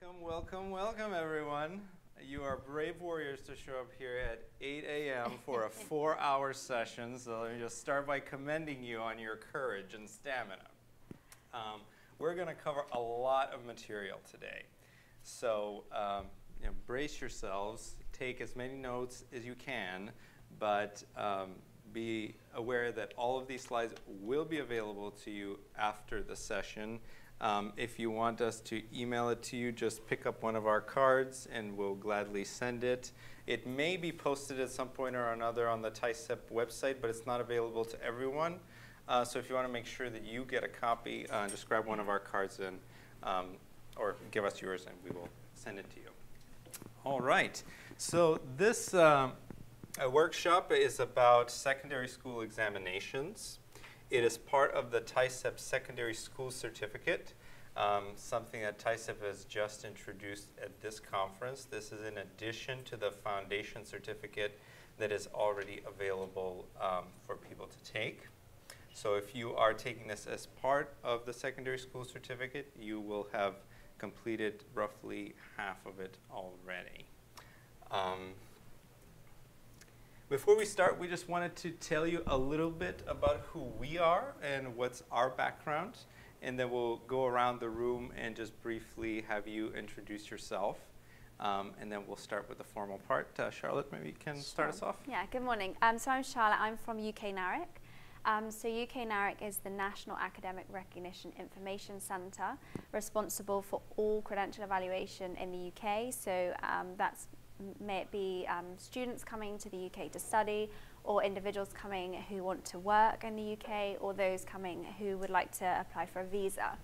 Welcome, welcome, welcome, everyone. You are brave warriors to show up here at 8 a.m. for a 4-hour session. So let me just start by commending you on your courage and stamina. We're going to cover a lot of material today. So brace yourselves, take as many notes as you can, but be aware that all of these slides will be available to you after the session. If you want us to email it to you, just pick up one of our cards and we'll gladly send it. It may be posted at some point or another on the TAICEP website, but it's not available to everyone. So if you want to make sure that you get a copy, just grab one of our cards and, or give us yours and we will send it to you. All right. So this workshop is about secondary school examinations. It is part of the TAICEP Secondary School Certificate, something that TAICEP has just introduced at this conference. This is in addition to the foundation certificate that is already available for people to take. So if you are taking this as part of the secondary school certificate, you will have completed roughly half of it already. Before we start, we just wanted to tell you a little bit about who we are and what's our background, and then we'll go around the room and just briefly have you introduce yourself, and then we'll start with the formal part. Charlotte, maybe you can start us off? Yeah, good morning. So I'm Charlotte, I'm from UK NARIC. So UK NARIC is the National Academic Recognition Information Centre, responsible for all credential evaluation in the UK. So may it be students coming to the UK to study, or individuals coming who want to work in the UK, or those coming who would like to apply for a visa.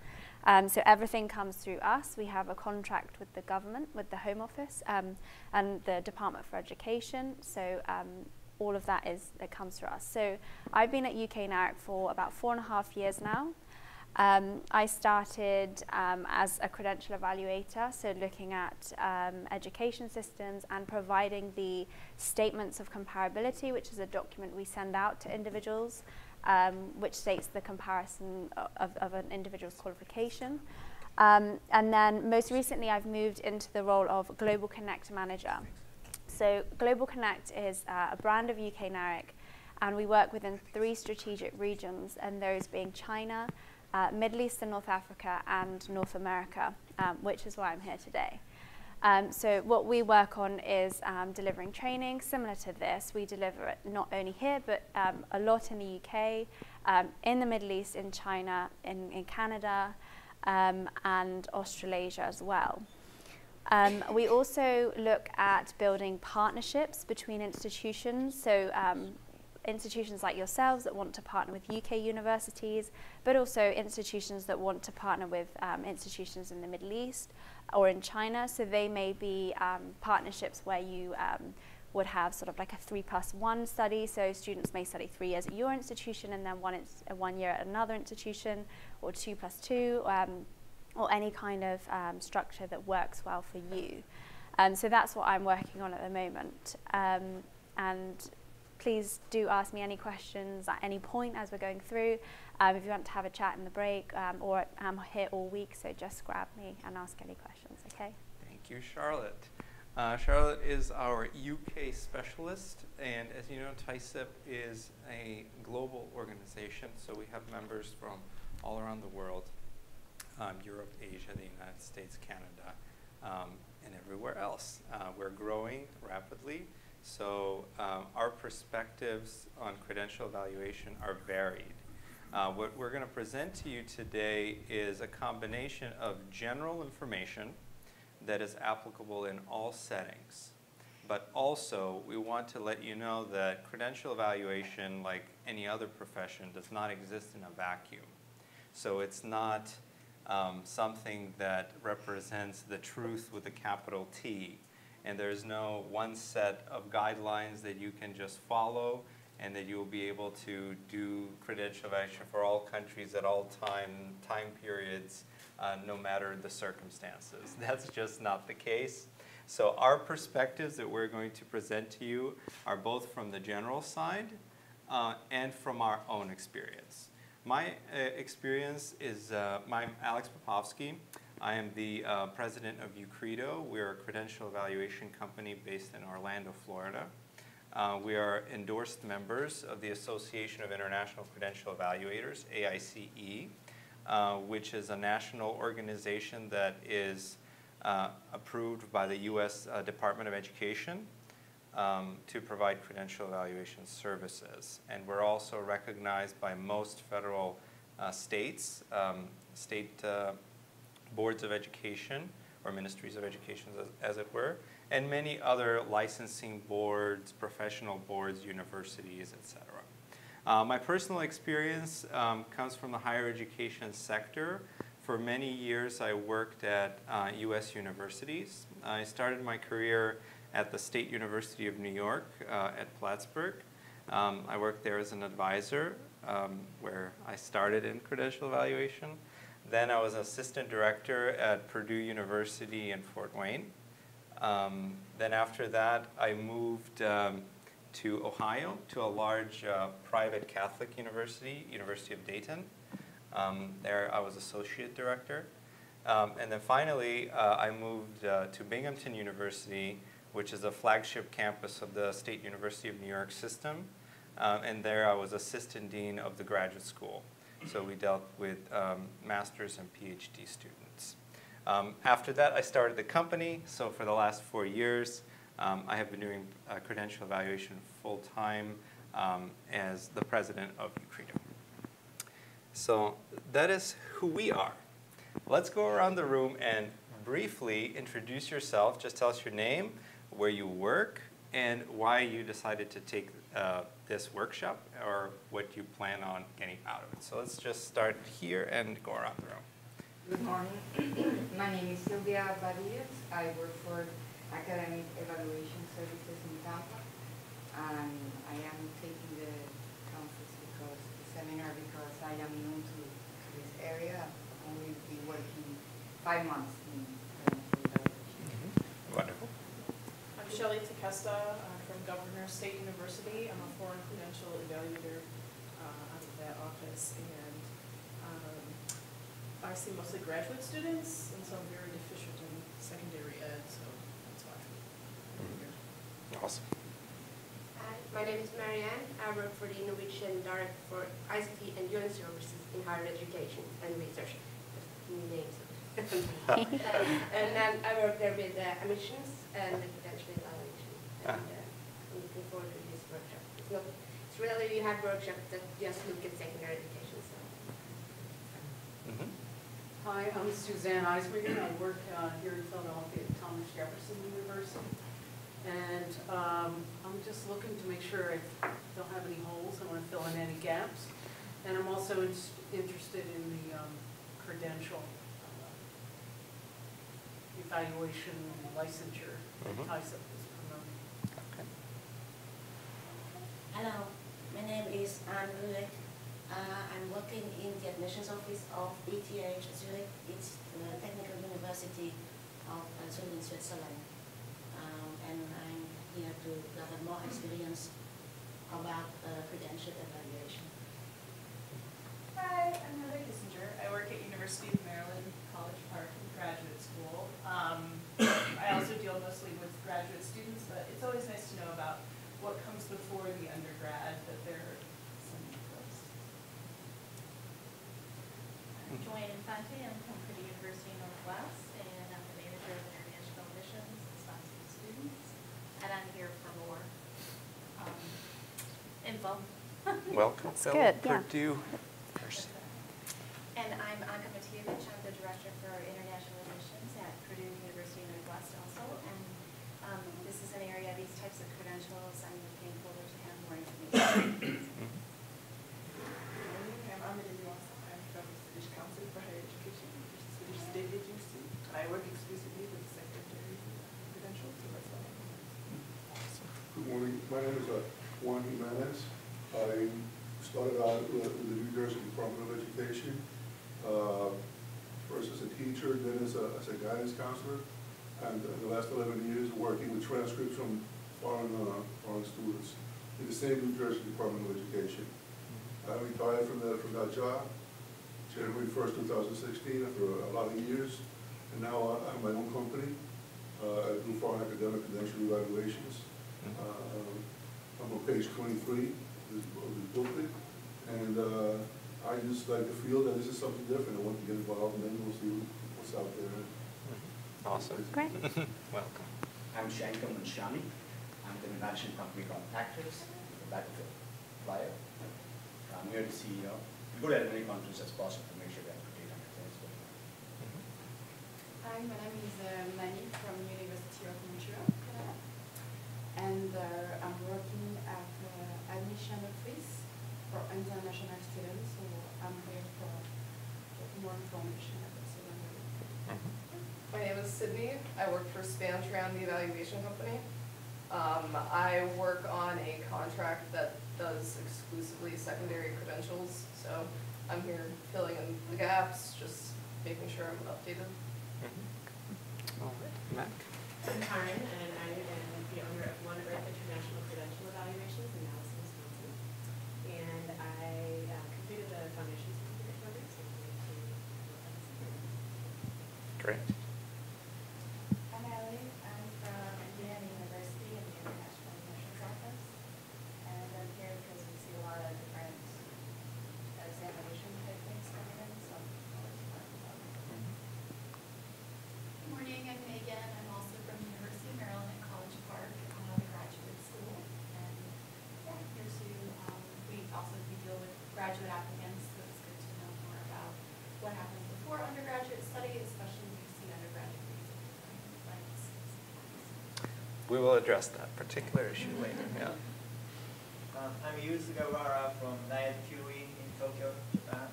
So everything comes through us. We have a contract with the government, with the Home Office and the Department for Education. So all of that comes through us. So I've been at UK NARIC for about 4.5 years now. I started as a credential evaluator, so looking at education systems and providing the statements of comparability, which is a document we send out to individuals, which states the comparison of an individual's qualification. And then most recently I've moved into the role of Global Connect Manager. So Global Connect is a brand of UK NARIC, and we work within 3 strategic regions, and those being China, Middle East and North Africa, and North America, which is why I'm here today. So what we work on is delivering training similar to this. We deliver it not only here, but a lot in the UK, in the Middle East, in China, in Canada, and Australasia as well. We also look at building partnerships between institutions. So institutions like yourselves that want to partner with UK universities, but also institutions that want to partner with institutions in the Middle East or in China. So they may be partnerships where you would have sort of like a 3+1 study. So students may study 3 years at your institution and then 1 year at another institution, or 2+2, or any kind of structure that works well for you. So that's what I'm working on at the moment. And please do ask me any questions at any point as we're going through. If you want to have a chat in the break, or I'm here all week, so just grab me and ask any questions, okay? Thank you, Charlotte. Charlotte is our UK specialist, and as you know, TAICEP is a global organization, so we have members from all around the world, Europe, Asia, the United States, Canada, and everywhere else. We're growing rapidly. So our perspectives on credential evaluation are varied. What we're going to present to you today is a combination of general information that is applicable in all settings. But also, we want to let you know that credential evaluation, like any other profession, does not exist in a vacuum. So it's not something that represents the truth with a capital T. And there's no one set of guidelines that you can just follow and that you'll be able to do credential evaluation for all countries at all time periods, no matter the circumstances. That's just not the case. So our perspectives that we're going to present to you are both from the general side and from our own experience. My experience is, I'm Alex Popovsky. I am the president of UCredo. We're a credential evaluation company based in Orlando, Florida. We are endorsed members of the Association of International Credential Evaluators, AICE, which is a national organization that is approved by the U.S. Department of Education to provide credential evaluation services. And we're also recognized by most federal states, state boards of education, or ministries of education as it were, and many other licensing boards, professional boards, universities, etc. My personal experience comes from the higher education sector. For many years I worked at U.S. universities. I started my career at the State University of New York at Plattsburgh. I worked there as an advisor where I started in credential evaluation. Then I was assistant director at Purdue University in Fort Wayne. Then after that, I moved to Ohio, to a large private Catholic university, University of Dayton. There I was associate director. And then finally, I moved to Binghamton University, which is a flagship campus of the State University of New York system. And there I was assistant dean of the graduate school. So we dealt with master's and PhD students. After that, I started the company. So for the last 4 years, I have been doing credential evaluation full-time as the president of UCredo. So that is who we are. Let's go around the room and briefly introduce yourself. Just tell us your name, where you work, and why you decided to take this workshop, or what you plan on getting out of it. So let's just start here and go around the room. Good morning. My name is Silvia Badillas. I work for Academic Evaluation Services in Tampa. And I am taking the conference the seminar because I am new to this area. I've only been working 5 months in credential evaluation. Wonderful. I'm Shelley Tequesta from Governor State University. I'm a foreign credential evaluator out of that office, and I see mostly graduate students, and so I'm very deficient in secondary ed, so that's why I'm here. Awesome. My name is Marianne. I work for the Norwegian Director for ICT and UN Services in Higher Education and Research. Just names. And then I work there with admissions and the credential evaluation. And I'm looking forward to this workshop. It's really, you have workshops that just look at secondary education. So. Hi, I'm Suzanne Eisminger. I work here in Philadelphia at Thomas Jefferson University. And I'm just looking to make sure I don't have any holes. I want to fill in any gaps. And I'm also interested in the credential evaluation licensure that TAICEP is promoting. Okay. Hello, my name is Anne Ulrich. I'm working in the admissions office of ETH Zurich. It's the Technical University of Zurich in Switzerland. And I'm here to gather more experience about credential evaluation. Hi, I'm Heather Kissinger. I work at University of Maryland, College Park Graduate School. I also deal mostly with graduate students, but it's always nice to know about what comes before the undergrad, that there are some details. I'm Joanne Infante. I'm from Purdue University Northwest, and I'm the manager of international admissions and sponsored students. And I'm here for more info. Welcome, That's fellow good, yeah. Purdue person. And I'm Anka Matijevich. I'm the director for international admissions at Purdue University Northwest also. And this is an area, these types of credentials, I'm looking forward to have more information. I'm Amelie Nuance. I'm from the Swedish Council for Higher Education, the Swedish State Agency. I work exclusively with secondary credentials, so that's all. Good morning. My name is Juan Jimenez. I started out with the New Jersey Department of Education, first as a teacher, then as a guidance counselor, and the last 11 years working with transcripts from foreign students in the same New Jersey Department of Education. I retired from that job January 1st, 2016, after a lot of years. And now I have my own company. I do foreign academic credential evaluations. I'm on page 23 of the booklet. And I just like to feel that this is something different. I want to get involved, and then we'll see what's out there. Awesome. Great. Welcome. I'm Shankar Manshami. I'm the management company called Actors, back of the flyer. I'm here to see, go to as many conferences as possible to make sure that we take things going on. Hi, my name is Mani from University of Montreal, Canada. And I'm working at admission office for international students, so I'm here for more information about secondary. My name is Sydney. I work for Span Tran, the evaluation company. I work on a contract that does exclusively secondary credentials, so I'm here filling in the gaps, just making sure I'm updated. All right, Mac. I'm Karen, and I am the owner of One Earth International Credential Evaluations in Madison, Wisconsin. And I completed the foundation certificate program, so I'm going to work on this. Great. I'm Ellie. I'm from Indiana University in the International Admissions Office. And I'm here because we see a lot of different examination type things coming in, so I'm always learning about them. Good morning, I'm Megan. I'm also from the University of Maryland at College Park, graduate school. And yeah, here too, we deal with graduate applicants, so it's good to know more about what happens before undergraduate study, especially when you see undergraduate flights. We will address that particular issue later. Yeah. I'm Yuzu Gawara from NIAD QE in Tokyo, Japan.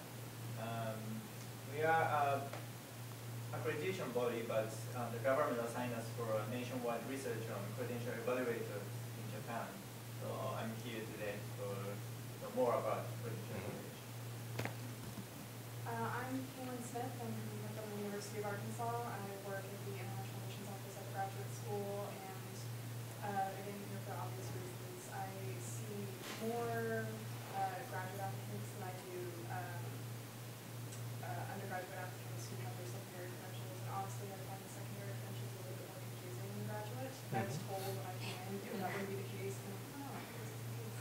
We are an accreditation body, but the government assigned us for a nationwide research on credential evaluators in Japan. So I'm here today to know more about credential evaluation. I'm Caitlin Smith. I'm from the University of Arkansas. I work at the International Admissions Office at the graduate school, and again, here for obvious reasons. I see more graduate applicants than I do undergraduate applicants who have their secondary credentials. And honestly, I find the secondary credentials a little bit more confusing than graduate. I was told when I came in that wouldn't be the case, and I'm like, oh, this is the case.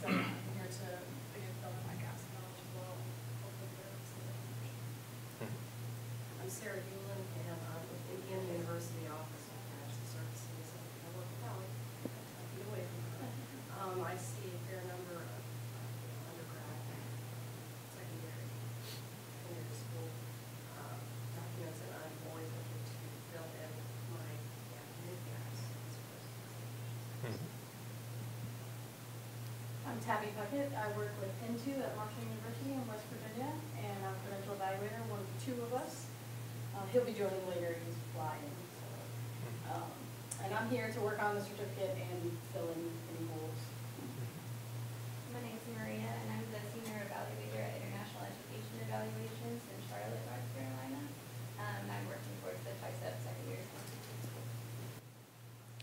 So I'm here to again fill in my gaps of knowledge as well, and hopefully get some information. I'm Sarah Hewlin, and I'm with Indiana University Office of Financial Services. I work with Valley, a feet away from her. I see a fair number of undergrad, secondary school documents, and I'm always looking to fill in my academic gaps. I'm Tabby Puckett. I work with Into at Marshall University in West Virginia, and I'm a credential evaluator, one of the two of us. He'll be joining later, he's flying. So, and I'm here to work on the certificate and fill in any holes. My name is Maria, and I'm the senior evaluator at International Education Evaluations in Charlotte, North Carolina. I'm working towards the TAICEP second year.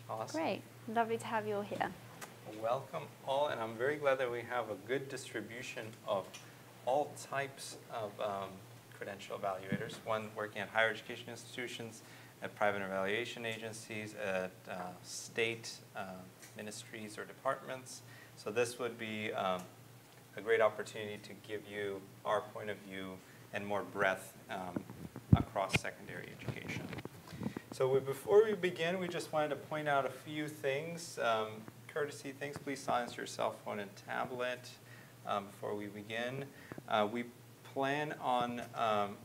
Awesome. Great. Lovely to have you all here. Welcome all, and I'm very glad that we have a good distribution of all types of credential evaluators, one working at higher education institutions, at private evaluation agencies, at state ministries or departments. So this would be a great opportunity to give you our point of view and more breadth across secondary education. So before we begin, we just wanted to point out a few things, courtesy things. Please silence your cell phone and tablet before we begin. We plan on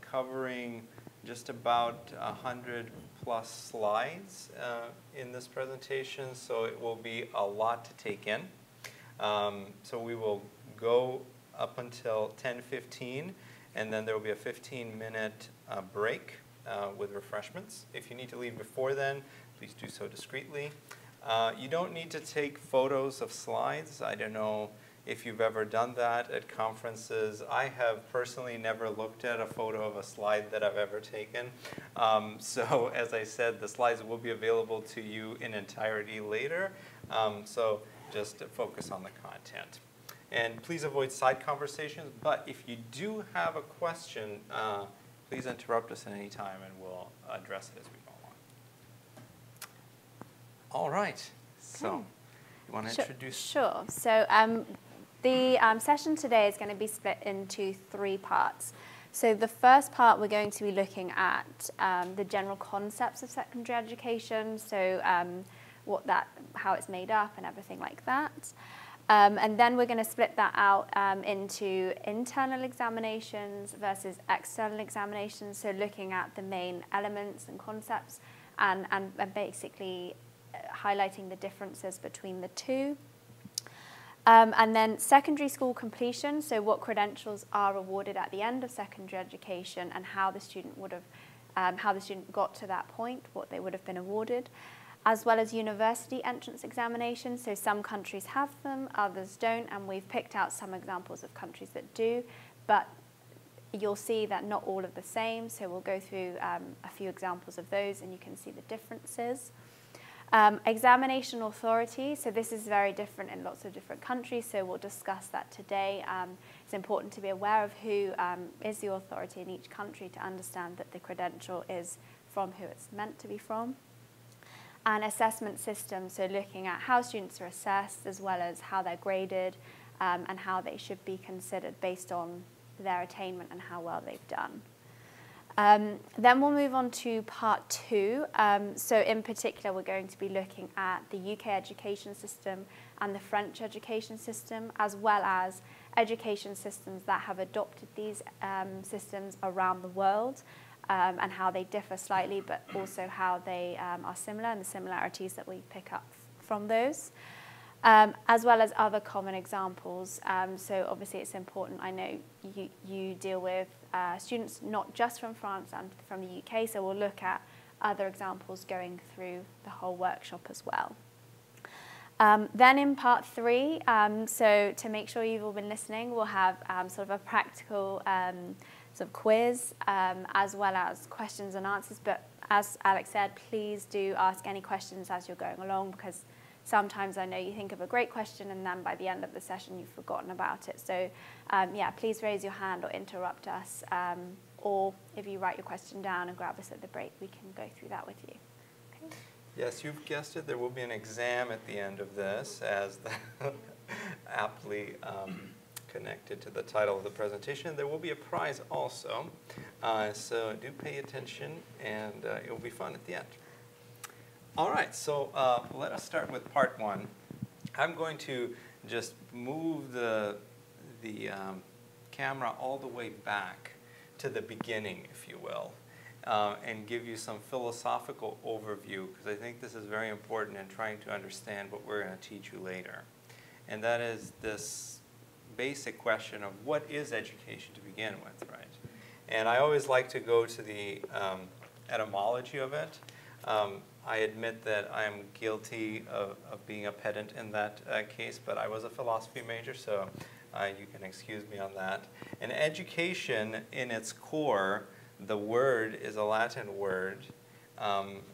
covering just about 100 plus slides in this presentation, so it will be a lot to take in. So we will go up until 10:15, and then there will be a 15-minute break with refreshments. If you need to leave before then, please do so discreetly. You don't need to take photos of slides. I don't know if you've ever done that at conferences. I have personally never looked at a photo of a slide that I've ever taken. So as I said, the slides will be available to you in entirety later. So just focus on the content. And please avoid side conversations, but if you do have a question, please interrupt us at any time and we'll address it as we go along. All right, so you want to introduce? Sure. So the session today is going to be split into 3 parts. So the first part, we're going to be looking at the general concepts of secondary education, so how it's made up and everything like that. And then we're going to split that out into internal examinations versus external examinations, so looking at the main elements and concepts and basically highlighting the differences between the two. And then secondary school completion, so what credentials are awarded at the end of secondary education and how the student would have, how the student got to that point, what they would have been awarded, as well as university entrance examinations. So some countries have them, others don't, and we've picked out some examples of countries that do, but you'll see that not all are the same, so we'll go through a few examples of those and you can see the differences. Examination authority, so this is very different in lots of different countries, so we'll discuss that today. It's important to be aware of who is the authority in each country to understand that the credential is from who it's meant to be from. And assessment system, so looking at how students are assessed as well as how they're graded and how they should be considered based on their attainment and how well they've done. Then we'll move on to part 2. So in particular, we're going to be looking at the UK education system and the French education system, as well as education systems that have adopted these systems around the world, and how they differ slightly, but also how they are similar and the similarities that we pick up from those. As well as other common examples. So obviously it's important, I know you deal with students not just from France and from the UK, so we'll look at other examples going through the whole workshop as well. Then in part 3, so to make sure you've all been listening, we'll have sort of a practical sort of quiz, as well as questions and answers, but as Alex said, please do ask any questions as you're going along, because sometimes I know you think of a great question and then by the end of the session you've forgotten about it. So yeah, please raise your hand or interrupt us, or if you write your question down and grab us at the break, we can go through that with you. Okay. Yes, you've guessed it. There will be an exam at the end of this, as aptly connected to the title of the presentation. There will be a prize also, so do pay attention, and it will be fun at the end. All right, so let us start with part 1. I'm going to just move the camera all the way back to the beginning, if you will, and give you some philosophical overview, because I think this is very important in trying to understand what we're going to teach you later. And that is this basic question of what is education to begin with, right? And I always like to go to the etymology of it. I admit that I am guilty of being a pedant in that case, but I was a philosophy major, so you can excuse me on that. And education, in its core, the word is a Latin word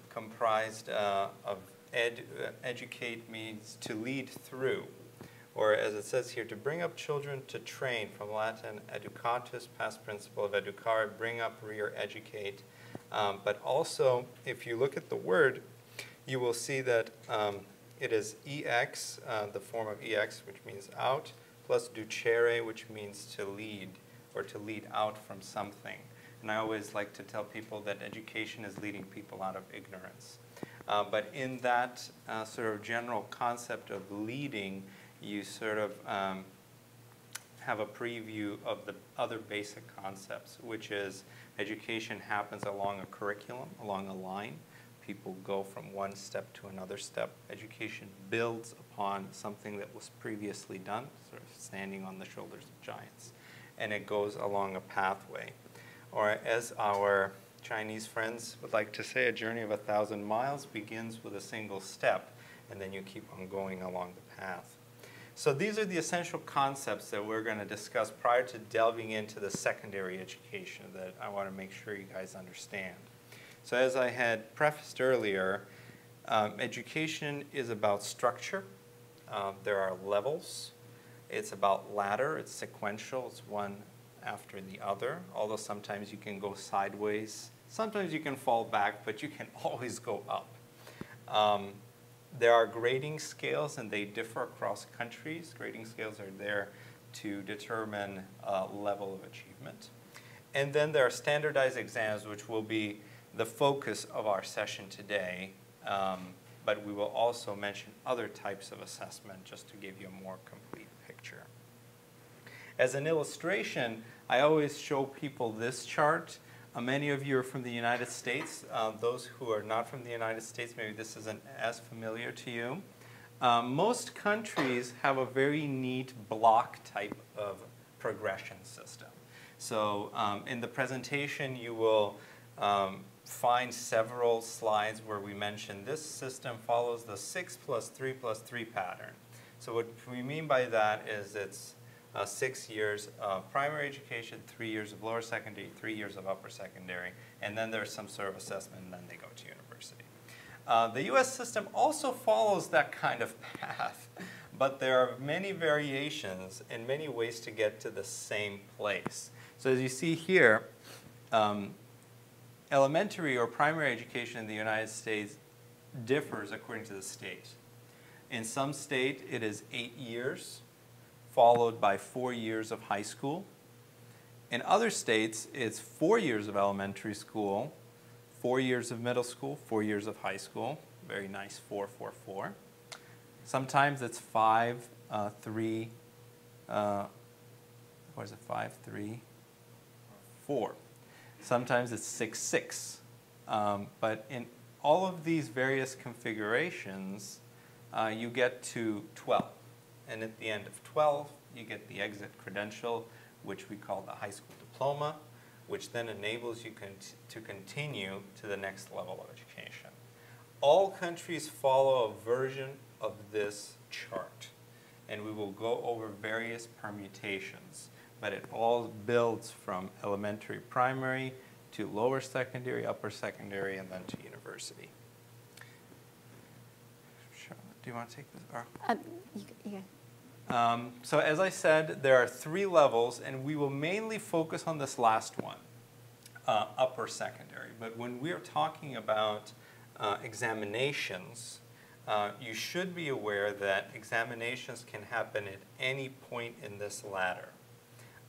comprised of educate means to lead through, or as it says here, to bring up children to train, from Latin educatus, past participle of educare, bring up, rear, educate. But also, if you look at the word, you will see that it is ex, the form of ex, which means out, plus ducere, which means to lead, or to lead out from something. And I always like to tell people that education is leading people out of ignorance. But in that sort of general concept of leading, you sort of have a preview of the other basic concepts, which is education happens along a curriculum, along a line. People go from one step to another step. Education builds upon something that was previously done, sort of standing on the shoulders of giants. And it goes along a pathway. Or as our Chinese friends would like to say, a journey of 1,000 miles begins with a single step, and then you keep on going along the path. So these are the essential concepts that we're going to discuss prior to delving into the secondary education that I want to make sure you guys understand. So as I had prefaced earlier, education is about structure. There are levels. It's about ladder. It's sequential. It's one after the other, although sometimes you can go sideways. Sometimes you can fall back, but you can always go up. There are grading scales, and they differ across countries. Grading scales are there to determine level of achievement. And then there are standardized exams, which will be the focus of our session today. But we will also mention other types of assessment just to give you a more complete picture. As an illustration, I always show people this chart. Many of you are from the United States. Those who are not from the United States, maybe this isn't as familiar to you. Most countries have a very neat block type of progression system. So in the presentation, you will find several slides where we mention this system follows the 6 + 3 + 3 pattern. So what we mean by that is it's 6 years of primary education, 3 years of lower secondary, 3 years of upper secondary, and then there's some sort of assessment, and then they go to university. The US system also follows that kind of path, but there are many variations and many ways to get to the same place. So as you see here, elementary or primary education in the United States differs according to the state. In some states, it is 8 years, followed by 4 years of high school. In other states, it's 4 years of elementary school, 4 years of middle school, 4 years of high school. Very nice, 4, 4, 4. Sometimes it's 5, 3, what is it, 5, 3, 4. Sometimes it's 6, 6. But in all of these various configurations, you get to 12. And at the end of 12, you get the exit credential, which we call the high school diploma, which then enables you to continue to the next level of education. All countries follow a version of this chart, and we will go over various permutations, but it all builds from elementary, primary, to lower secondary, upper secondary, and then to university. Do you want to take this? You So as I said, there are 3 levels, and we will mainly focus on this last one, upper secondary. But when we are talking about examinations, you should be aware that examinations can happen at any point in this ladder.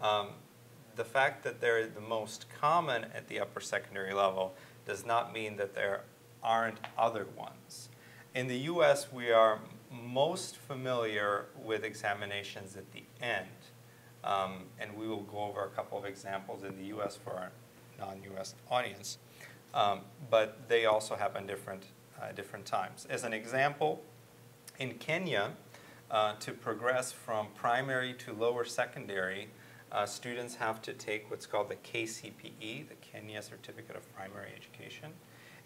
The fact that they're the most common at the upper secondary level does not mean that there aren't other ones. In the US, we are most familiar with examinations at the end, and we will go over a couple of examples in the US for our non-US audience, but they also happen different times. As an example, in Kenya, to progress from primary to lower secondary, students have to take what's called the KCPE, the Kenya Certificate of Primary Education.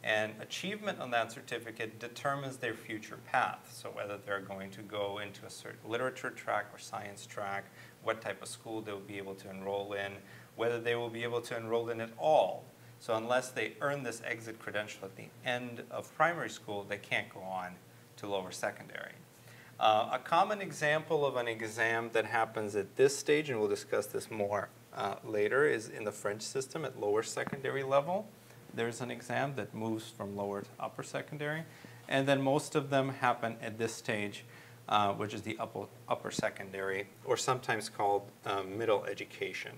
And achievement on that certificate determines their future path. So whether they're going to go into a certain literature track or science track, what type of school they'll be able to enroll in, whether they will be able to enroll in at all. So unless they earn this exit credential at the end of primary school, they can't go on to lower secondary. A common example of an exam that happens at this stage, and we'll discuss this more later, is in the French system at lower secondary level. There's an exam that moves from lower to upper secondary. And then most of them happen at this stage, which is the upper secondary, or sometimes called middle education.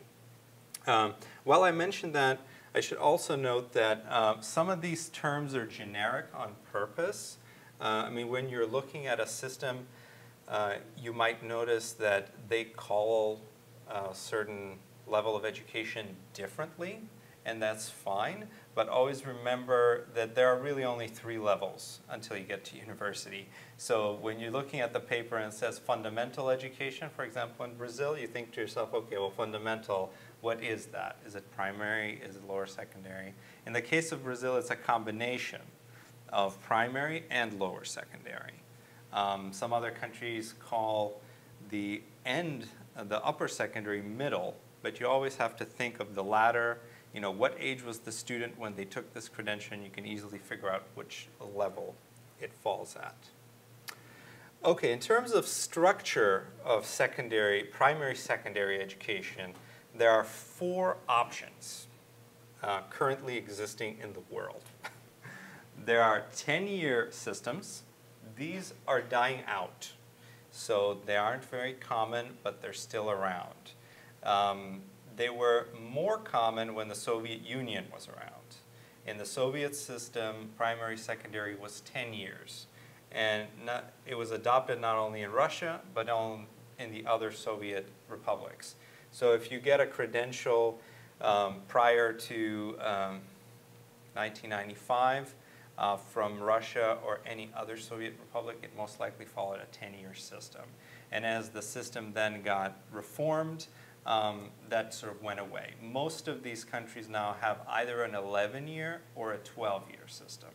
While I mentioned that, I should also note that some of these terms are generic on purpose. I mean, when you're looking at a system, you might notice that they call a certain level of education differently, and that's fine. But always remember that there are really only 3 levels until you get to university. So when you're looking at the paper and it says fundamental education, for example, in Brazil, you think to yourself, okay, well, fundamental, what is that? Is it primary? Is it lower secondary? In the case of Brazil, it's a combination of primary and lower secondary. Some other countries call the end, the upper secondary, middle, but you always have to think of the ladder. You know, what age was the student when they took this credential, and you can easily figure out which level it falls at. Okay, in terms of structure of primary secondary education, there are 4 options currently existing in the world. There are 10-year systems. These are dying out. So they aren't very common, but they're still around. They were more common when the Soviet Union was around. In the Soviet system, primary secondary was 10 years. And it was adopted not only in Russia, but in the other Soviet republics. So if you get a credential prior to 1995 from Russia or any other Soviet republic, it most likely followed a 10-year system. And as the system then got reformed, that sort of went away. Most of these countries now have either an 11-year or a 12-year system.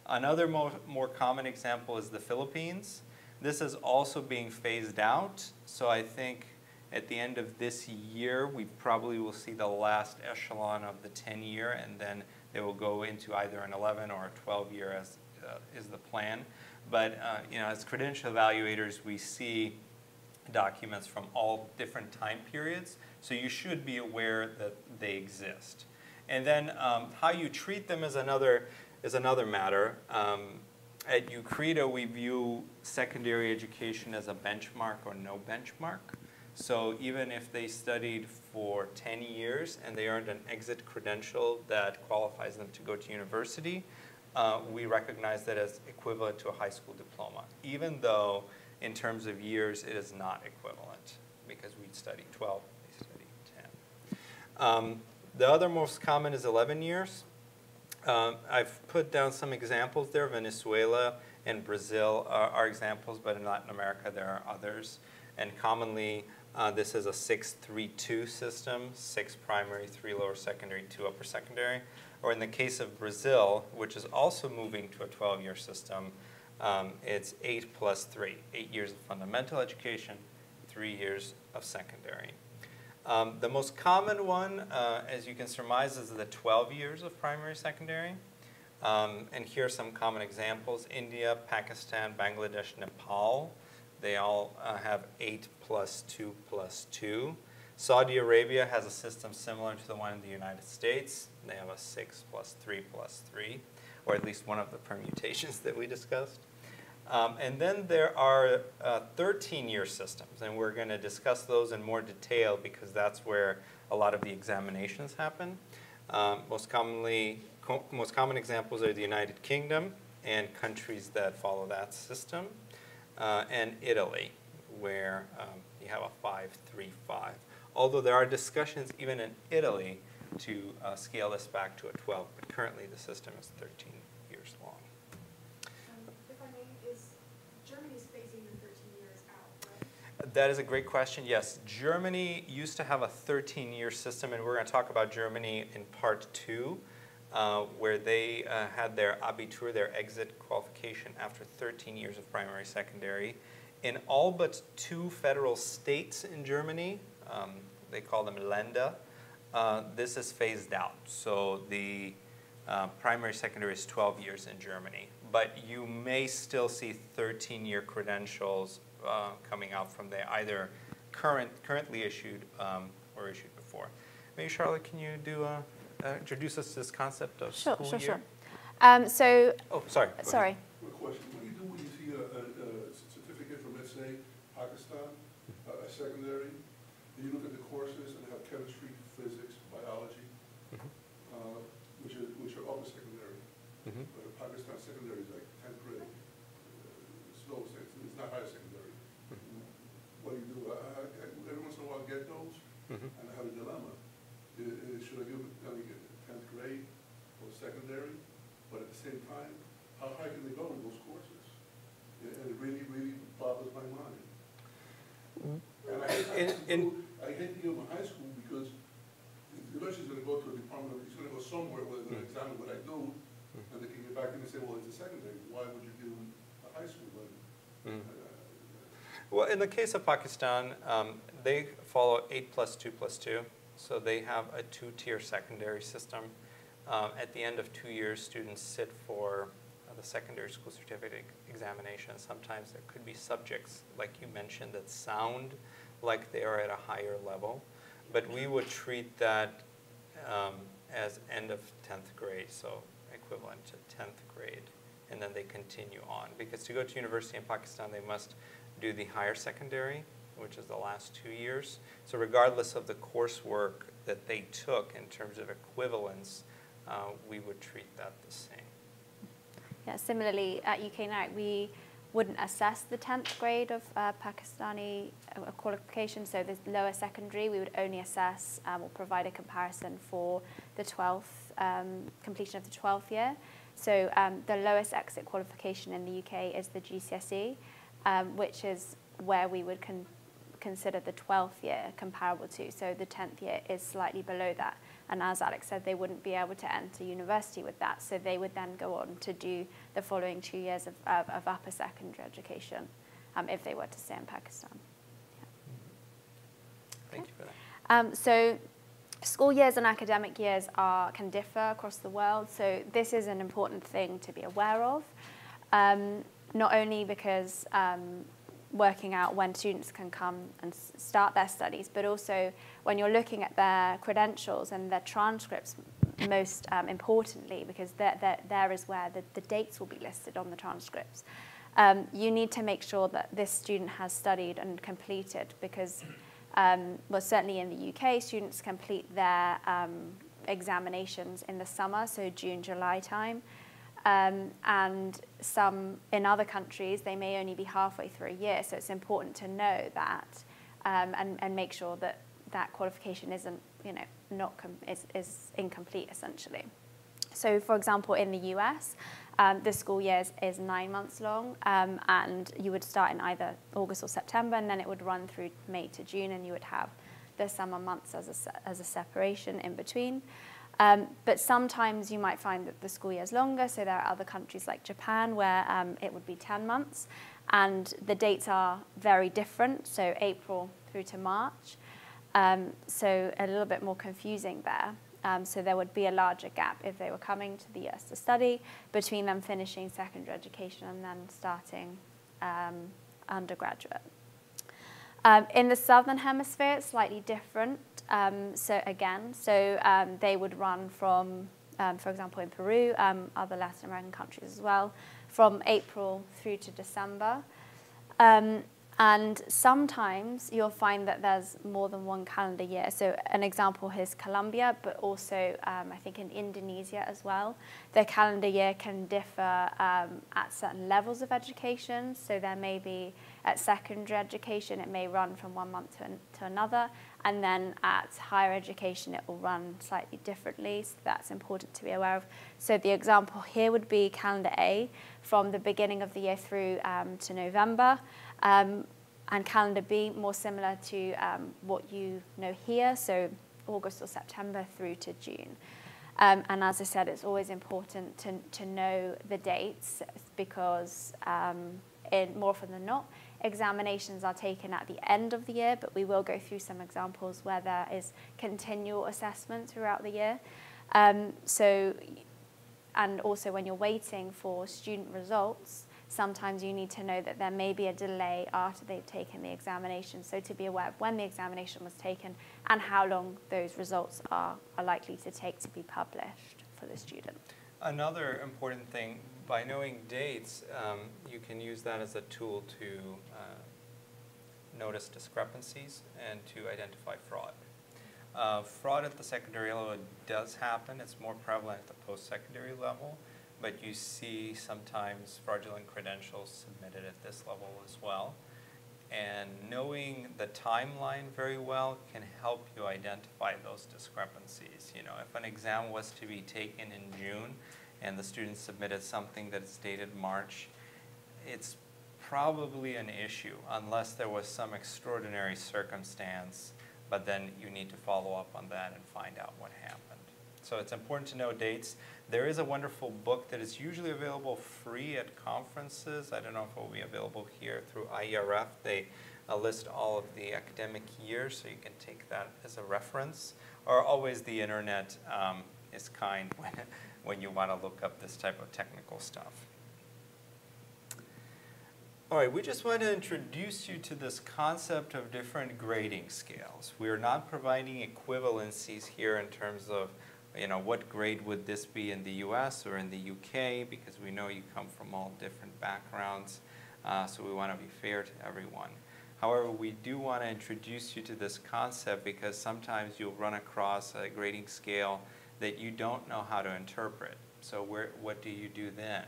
Another more common example is the Philippines. This is also being phased out, so I think at the end of this year, we probably will see the last echelon of the 10-year, and then they will go into either an 11 or a 12-year as is the plan. But as credential evaluators, we see documents from all different time periods, so you should be aware that they exist. And then how you treat them is another matter. At UCREDA, we view secondary education as a benchmark or no benchmark. So even if they studied for 10 years and they earned an exit credential that qualifies them to go to university, we recognize that as equivalent to a high school diploma, even though in terms of years it is not equivalent because we study 12, they study 10. The other most common is 11 years. I've put down some examples there. Venezuela and Brazil are examples, but in Latin America there are others. And commonly, this is a 6-3-2 system, 6 primary, 3 lower secondary, 2 upper secondary. Or in the case of Brazil, which is also moving to a 12-year system, it's 8 plus 3, 8 years of fundamental education, 3 years of secondary. The most common one, as you can surmise, is the 12 years of primary secondary. And here are some common examples. India, Pakistan, Bangladesh, Nepal. They all have 8 plus 2 plus 2. Saudi Arabia has a system similar to the one in the United States. They have a 6 plus 3 plus 3, or at least one of the permutations that we discussed. And then there are 13-year systems, and we're going to discuss those in more detail because that's where a lot of the examinations happen. Most common examples are the United Kingdom and countries that follow that system, and Italy, where you have a 5-3-5. Although there are discussions even in Italy to scale this back to a 12, but currently the system is 13 years long. If I may, is Germany's phasing the 13 years out, right? That is a great question. Yes, Germany used to have a 13-year system, and we're going to talk about Germany in part 2, where they had their Abitur, their exit qualification, after 13 years of primary secondary. In all but 2 federal states in Germany, they call them Länder, this is phased out. So the primary secondary is 12 years in Germany. But you may still see 13-year credentials coming out from there, either currently issued or issued before. Maybe, Charlotte, can you introduce us to this concept of school year? Sure. Oh, sorry. Sorry. Quick question. What do you do when you see a certificate from, let's say, Pakistan, a secondary, and you look at the courses and have chemistry, physics, biology, which are upper secondary. But Pakistan secondary is like 10th grade. It's not higher secondary. What do you do? Every once in a while I get those, and I have a dilemma. Should I give it 10th grade or secondary? But at the same time, how high can they go in those courses? And it really, really boggles my mind. And I hate to give them a high school because eventually he's going to go to a department, he's going to go somewhere where they're going to examine what I do, and they can get back and say, well, it's a secondary. Why would you give them a high school? Well, in the case of Pakistan, they follow 8 plus 2 plus 2. So they have a 2-tier secondary system. At the end of 2 years, students sit for the secondary school certificate examination, sometimes there could be subjects, like you mentioned, that sound like they are at a higher level, but we would treat that as end of 10th grade, so equivalent to 10th grade, and then they continue on. Because to go to university in Pakistan, they must do the higher secondary, which is the last 2 years. So regardless of the coursework that they took in terms of equivalence, we would treat that the same. Yeah, similarly, at UK NARIC, we wouldn't assess the 10th grade of Pakistani qualification, so the lower secondary, we would only assess or provide a comparison for the 12th, completion of the 12th year. So the lowest exit qualification in the UK is the GCSE, which is where we would consider the 12th year comparable to. So the 10th year is slightly below that. And as Alex said, they wouldn't be able to enter university with that. So they would then go on to do the following 2 years of upper secondary education if they were to stay in Pakistan. Yeah. Thank you for that. So school years and academic years can differ across the world. So this is an important thing to be aware of, not only because working out when students can come and start their studies, but also when you're looking at their credentials and their transcripts, most importantly, because there is where the dates will be listed on the transcripts. You need to make sure that this student has studied and completed, because, well, certainly in the UK, students complete their examinations in the summer, so June, July time. And some, in other countries, they may only be halfway through a year. So it's important to know that and make sure that that qualification isn't, is incomplete, essentially. So, for example, in the US, the school year is 9 months long, and you would start in either August or September, and then it would run through May to June, and you would have the summer months as a separation in between. But sometimes you might find that the school year is longer, so there are other countries like Japan where it would be 10 months, and the dates are very different, so April through to March, so a little bit more confusing there. So there would be a larger gap if they were coming to the US to study between them finishing secondary education and then starting undergraduate. In the Southern Hemisphere, it's slightly different. So they would run from, for example, in Peru, other Latin American countries as well, from April through to December. And sometimes you'll find that there's more than one calendar year. So an example is Colombia, but also I think in Indonesia as well. The calendar year can differ at certain levels of education. So there may be, at secondary education, it may run from 1 month to another. And then at higher education, it will run slightly differently. So that's important to be aware of. So the example here would be calendar A from the beginning of the year through to November. And calendar B, more similar to what you know here, so August or September through to June. And as I said, it's always important to know the dates, because more often than not, examinations are taken at the end of the year, but we will go through some examples where there is continual assessment throughout the year. And also when you're waiting for student results, sometimes you need to know that there may be a delay after they've taken the examination. So to be aware of when the examination was taken and how long those results are likely to take to be published for the student. Another important thing, by knowing dates, you can use that as a tool to notice discrepancies and to identify fraud. Fraud at the secondary level does happen. It's more prevalent at the post-secondary level, but you see sometimes fraudulent credentials submitted at this level as well. And knowing the timeline very well can help you identify those discrepancies. You know, if an exam was to be taken in June and the student submitted something that's dated March, it's probably an issue unless there was some extraordinary circumstance, but then you need to follow up on that and find out what happened. So it's important to know dates. There is a wonderful book that is usually available free at conferences. I don't know if it will be available here through IERF. They list all of the academic years, so you can take that as a reference. Or always the internet is kind when you want to look up this type of technical stuff. All right, we just want to introduce you to this concept of different grading scales. We are not providing equivalencies here in terms of, what grade would this be in the US or in the UK, because we know you come from all different backgrounds, so we want to be fair to everyone. However, we do want to introduce you to this concept because sometimes you'll run across a grading scale that you don't know how to interpret. So what do you do then?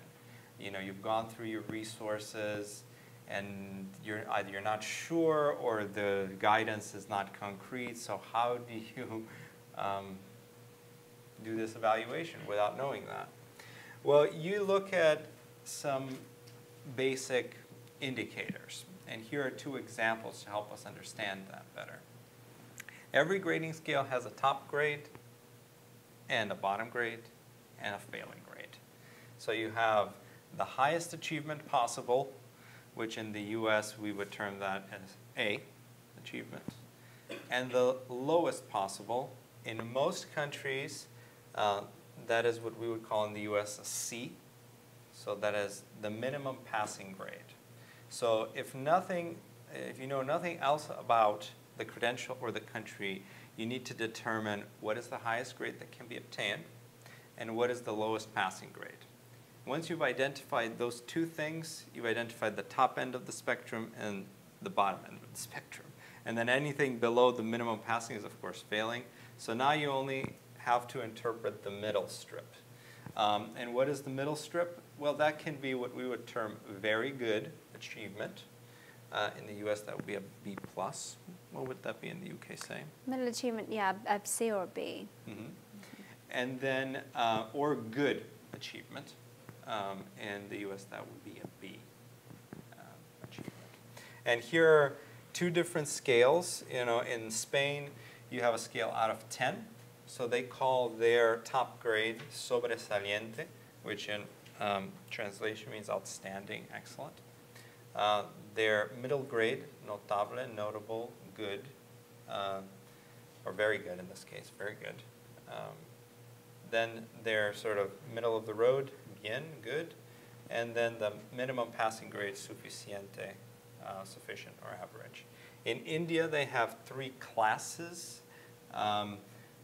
You've gone through your resources and either you're not sure or the guidance is not concrete. So how do you do this evaluation without knowing that? Well, you look at some basic indicators. And here are two examples to help us understand that better. Every grading scale has a top grade and a bottom grade and a failing grade. So you have the highest achievement possible, which in the US we would term that as A, achievement, and the lowest possible. In most countries, that is what we would call in the US a C. So that is the minimum passing grade. So if you know nothing else about the credential or the country, you need to determine what is the highest grade that can be obtained and what is the lowest passing grade. Once you've identified those two things, you've identified the top end of the spectrum and the bottom end of the spectrum. And then anything below the minimum passing is, of course, failing. So now you only have to interpret the middle strip. And what is the middle strip? Well, that can be what we would term very good achievement. In the US, that would be a B+. What would that be in the UK, say? Middle achievement, yeah, a C or a B. Mm-hmm. And then, or good achievement. In the US, that would be a B achievement. And here are two different scales. In Spain, you have a scale out of 10. So they call their top grade sobresaliente, which in translation means outstanding, excellent. Their middle grade, notable, notable, good, or very good in this case, very good. Then their sort of middle of the road, bien, good. And then the minimum passing grade, suficiente, sufficient or average. In India, they have 3 classes.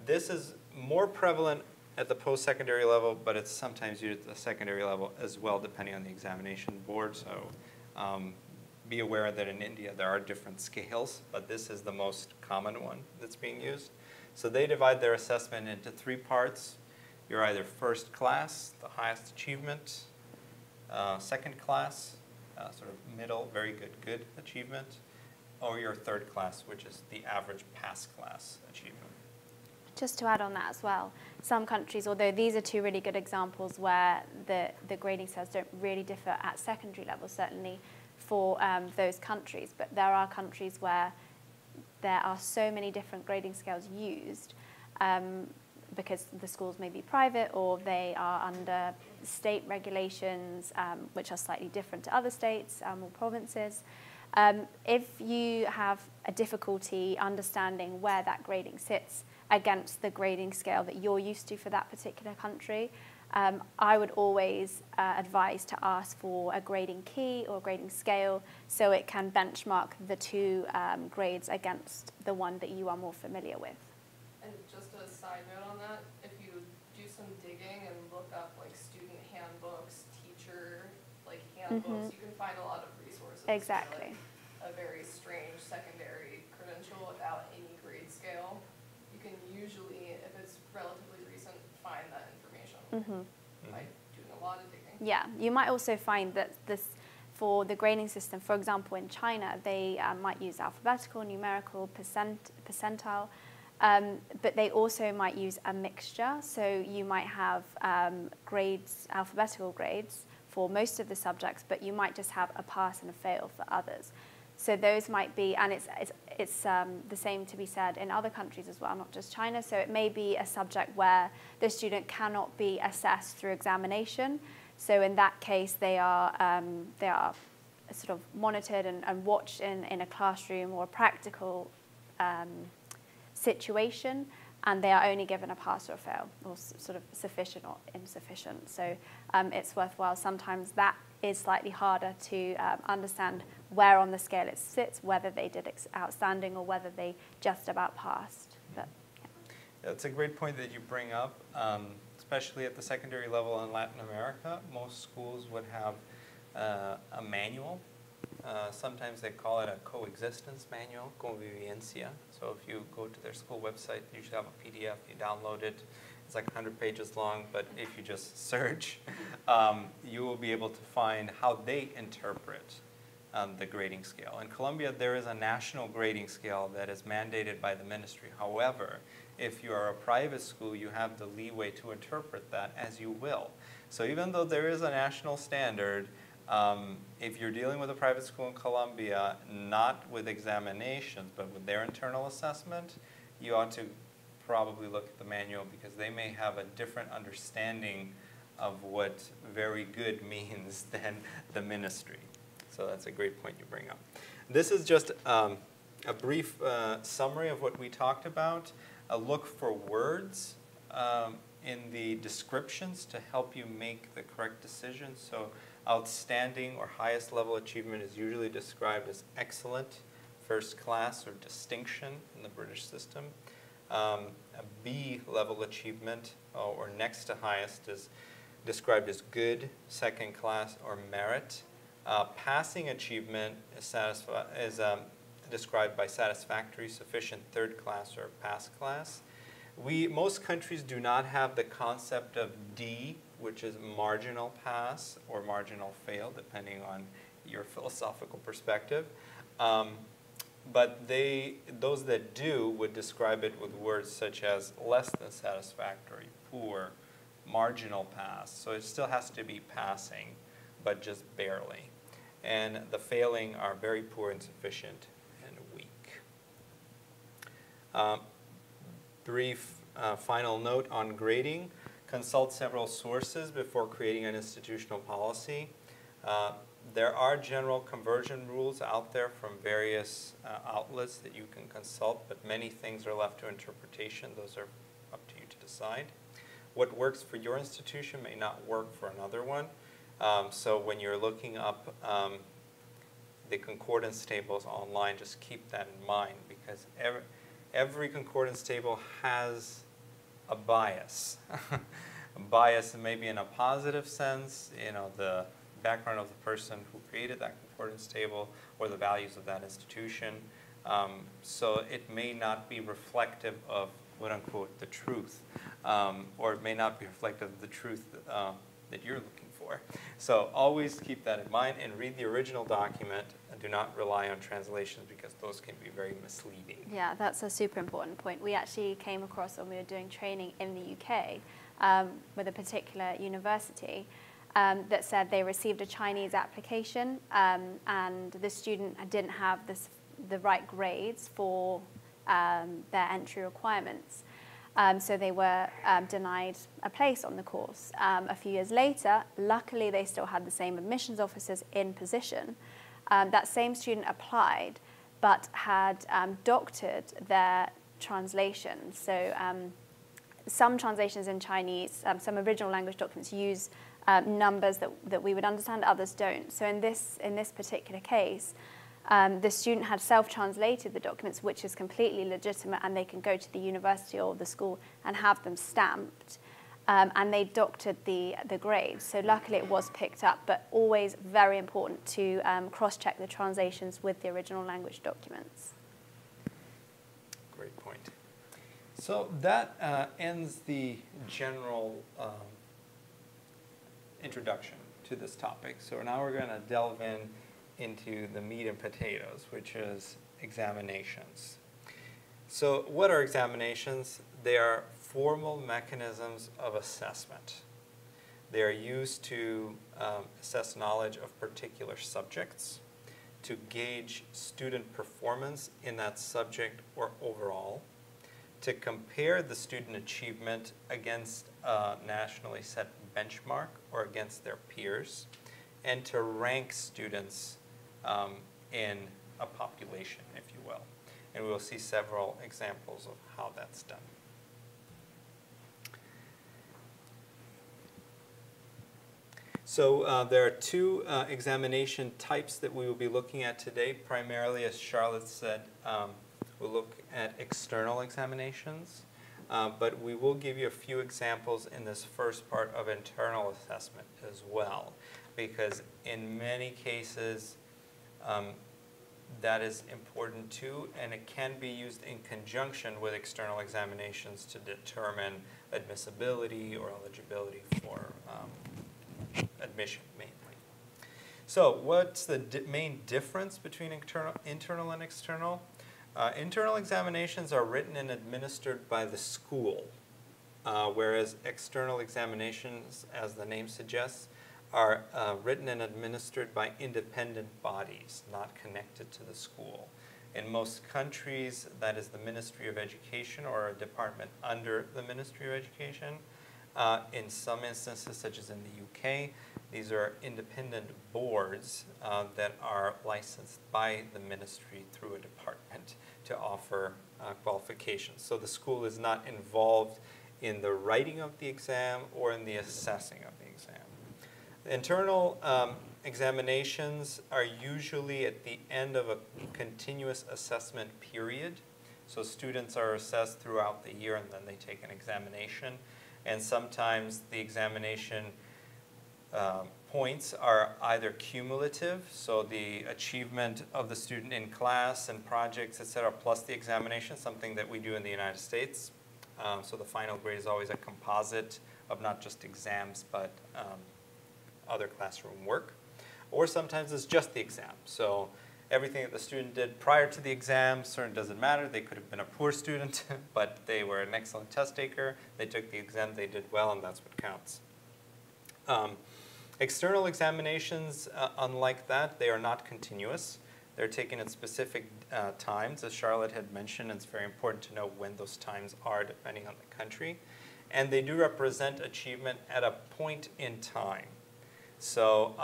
This is more prevalent at the post-secondary level, but it's sometimes used at the secondary level as well, depending on the examination board. So be aware that in India there are different scales, but this is the most common one that's being used. So they divide their assessment into 3 parts. You're either first class, the highest achievement, second class, sort of middle, very good, good achievement, or your third class, which is the average pass class achievement. Just to add on that as well, some countries, although these are 2 really good examples where the grading scales don't really differ at secondary level, certainly for those countries, but there are countries where there are so many different grading scales used because the schools may be private or they are under state regulations which are slightly different to other states or provinces. If you have a difficulty understanding where that grading sits against the grading scale that you're used to for that particular country, I would always advise to ask for a grading key or grading scale so it can benchmark the 2 grades against the one that you are more familiar with. And just a side note on that, if you do some digging and look up student handbooks, teacher handbooks, you can find a lot of resources. Exactly. For, a very strange secondary credential without any grade scale. You can usually, if it's relatively recent, find that information by doing a lot of digging. Yeah, you might also find that for the grading system, for example, in China, they might use alphabetical, numerical, percentile, but they also might use a mixture. So you might have grades, alphabetical grades for most of the subjects, but you might just have a pass and a fail for others. So those might be, and it's the same to be said in other countries as well, not just China. So it may be a subject where the student cannot be assessed through examination. So in that case, they are sort of monitored and watched in a classroom or a practical situation. and they are only given a pass or a fail, or sort of sufficient or insufficient. So it's worthwhile. Sometimes that is slightly harder to understand where on the scale it sits, whether they did outstanding or whether they just about passed. But, yeah. That's a great point that you bring up, especially at the secondary level in Latin America. Most schools would have a manual. Sometimes they call it a coexistence manual, convivencia. So if you go to their school website, you should have a PDF, you download it. It's like 100 pages long, but if you just search, you will be able to find how they interpret the grading scale. In Colombia, there is a national grading scale that is mandated by the ministry. However, if you are a private school, you have the leeway to interpret that as you will. So even though there is a national standard, if you're dealing with a private school in Colombia, not with examinations, but with their internal assessment, you ought to probably look at the manual, because they may have a different understanding of what very good means than the ministry. So that's a great point you bring up. This is just a brief summary of what we talked about. Look for words in the descriptions to help you make the correct decision. So outstanding or highest level achievement is usually described as excellent, first class, or distinction in the British system. A B level achievement, or next to highest, is described as good, second class, or merit. Passing achievement is described by satisfactory, sufficient, third class, or pass class. Most countries do not have the concept of D, which is marginal pass or marginal fail, depending on your philosophical perspective. But those that do would describe it with words such as less than satisfactory, poor, marginal pass. So it still has to be passing, but just barely. And the failing are very poor, insufficient, and weak. Brief final note on grading. Consult several sources before creating an institutional policy. There are general conversion rules out there from various outlets that you can consult, but many things are left to interpretation. Those are up to you to decide. What works for your institution may not work for another one. So when you're looking up the concordance tables online, just keep that in mind, because every concordance table has a bias. A bias maybe in a positive sense, the background of the person who created that concordance table or the values of that institution. So it may not be reflective of, quote unquote, the truth, or it may not be reflective of the truth that you're looking for. So always keep that in mind and read the original document, and do not rely on translations, because those can be very misleading. Yeah, that's a super important point. We actually came across, when we were doing training in the UK with a particular university, that said they received a Chinese application and the student didn't have the right grades for their entry requirements. So they were denied a place on the course. A few years later, luckily they still had the same admissions officers in position. That same student applied, but had doctored their translation. So some translations in Chinese, some original language documents use numbers that we would understand, others don't. So in this particular case, the student had self-translated the documents, which is completely legitimate, and they can go to the university or the school and have them stamped. And they doctored the grades. So luckily it was picked up, but always very important to cross-check the translations with the original language documents. Great point. So that ends the general introduction to this topic. So now we're going to delve into the meat and potatoes, which is examinations. So what are examinations? They are formal mechanisms of assessment. They are used to assess knowledge of particular subjects, to gauge student performance in that subject or overall, to compare the student achievement against a nationally set benchmark or against their peers, and to rank students in a population, if you will. And we will see several examples of how that's done. So there are two examination types that we will be looking at today. Primarily, as Charlotte said, we'll look at external examinations. But we will give you a few examples in this first part of internal assessment as well. Because in many cases, that is important too, and it can be used in conjunction with external examinations to determine admissibility or eligibility for admission, mainly. So what's the main difference between internal and external? Internal examinations are written and administered by the school, whereas external examinations, as the name suggests, are written and administered by independent bodies, not connected to the school. In most countries, that is the Ministry of Education or a department under the Ministry of Education. In some instances, such as in the UK, these are independent boards that are licensed by the ministry through a department to offer qualifications. So the school is not involved in the writing of the exam or in the assessing of the exam. Internal examinations are usually at the end of a continuous assessment period. So students are assessed throughout the year and then they take an examination. And sometimes the examination points are either cumulative, so the achievement of the student in class and projects, etc., plus the examination, something that we do in the United States. So the final grade is always a composite of not just exams, but other classroom work. Or sometimes it's just the exam. So everything that the student did prior to the exam certainly doesn't matter. They could have been a poor student, but they were an excellent test taker. They took the exam, they did well, and that's what counts. External examinations, unlike that, they are not continuous. They're taken at specific times. As Charlotte had mentioned, it's very important to know when those times are depending on the country. And they do represent achievement at a point in time. So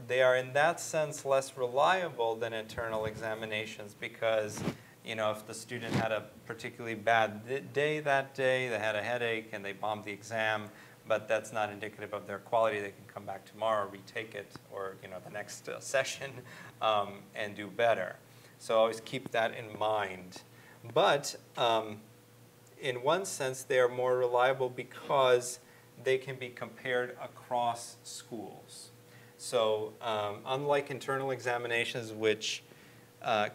they are in that sense less reliable than internal examinations because, you know, if the student had a particularly bad day that day, they had a headache and they bombed the exam, but that's not indicative of their quality. They can come back tomorrow, retake it, or, you know, the next session and do better. So always keep that in mind. But in one sense, they are more reliable because they can be compared across schools. So unlike internal examinations, which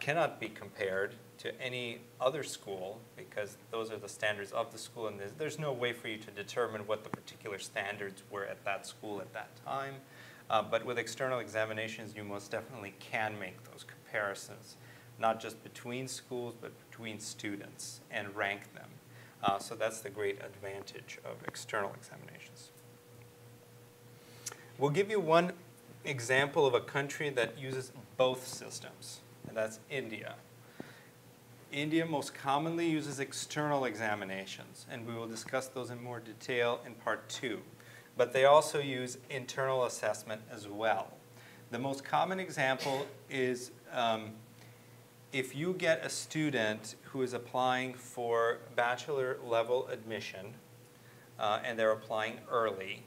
cannot be compared to any other school because those are the standards of the school, and there's no way for you to determine what the particular standards were at that school at that time. But with external examinations, you most definitely can make those comparisons, not just between schools, but between students, and rank them. So that's the great advantage of external examinations. We'll give you one example of a country that uses both systems, and that's India. India most commonly uses external examinations, and we will discuss those in more detail in part 2. But they also use internal assessment as well. The most common example is if you get a student who is applying for bachelor level admission and they're applying early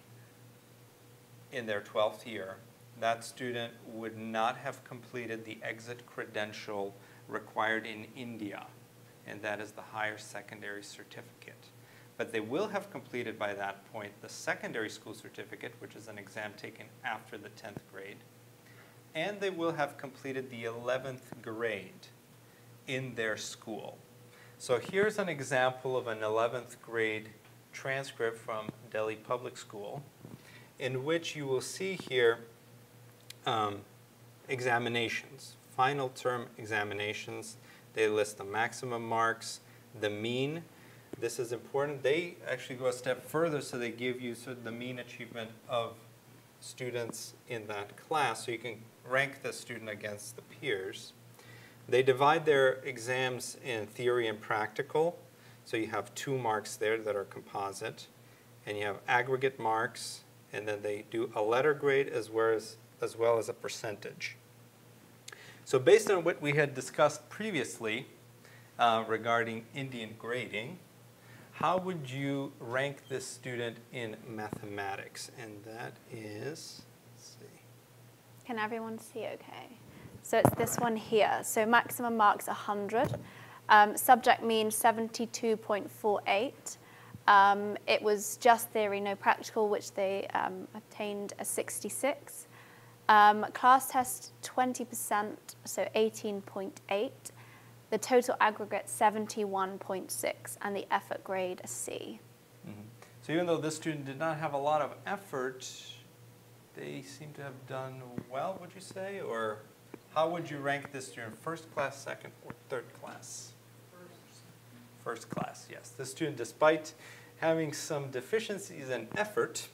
in their 12th year, that student would not have completed the exit credential required in India, and that is the higher secondary certificate. But they will have completed by that point the secondary school certificate, which is an exam taken after the 10th grade, and they will have completed the 11th grade in their school. So here's an example of an 11th grade transcript from Delhi Public School, in which you will see here examinations, final term examinations. They list the maximum marks, the mean. This is important. They actually go a step further, so they give you sort of the mean achievement of students in that class, so you can rank the student against the peers. They divide their exams in theory and practical, so you have 2 marks there that are composite, and you have aggregate marks, and then they do a letter grade as well as a percentage. So based on what we had discussed previously regarding Indian grading, how would you rank this student in mathematics? And that is, let's see. Can everyone see okay? So it's this one here. So maximum marks 100. Subject mean 72.48. It was just theory, no practical, which they obtained a 66. Class test 20%, so 18.8. The total aggregate 71.6, and the effort grade a C. Mm-hmm. So even though this student did not have a lot of effort, they seem to have done well, would you say? Or how would you rank this student? First class, second, or third class? First class, yes. This student, despite having some deficiencies in effort,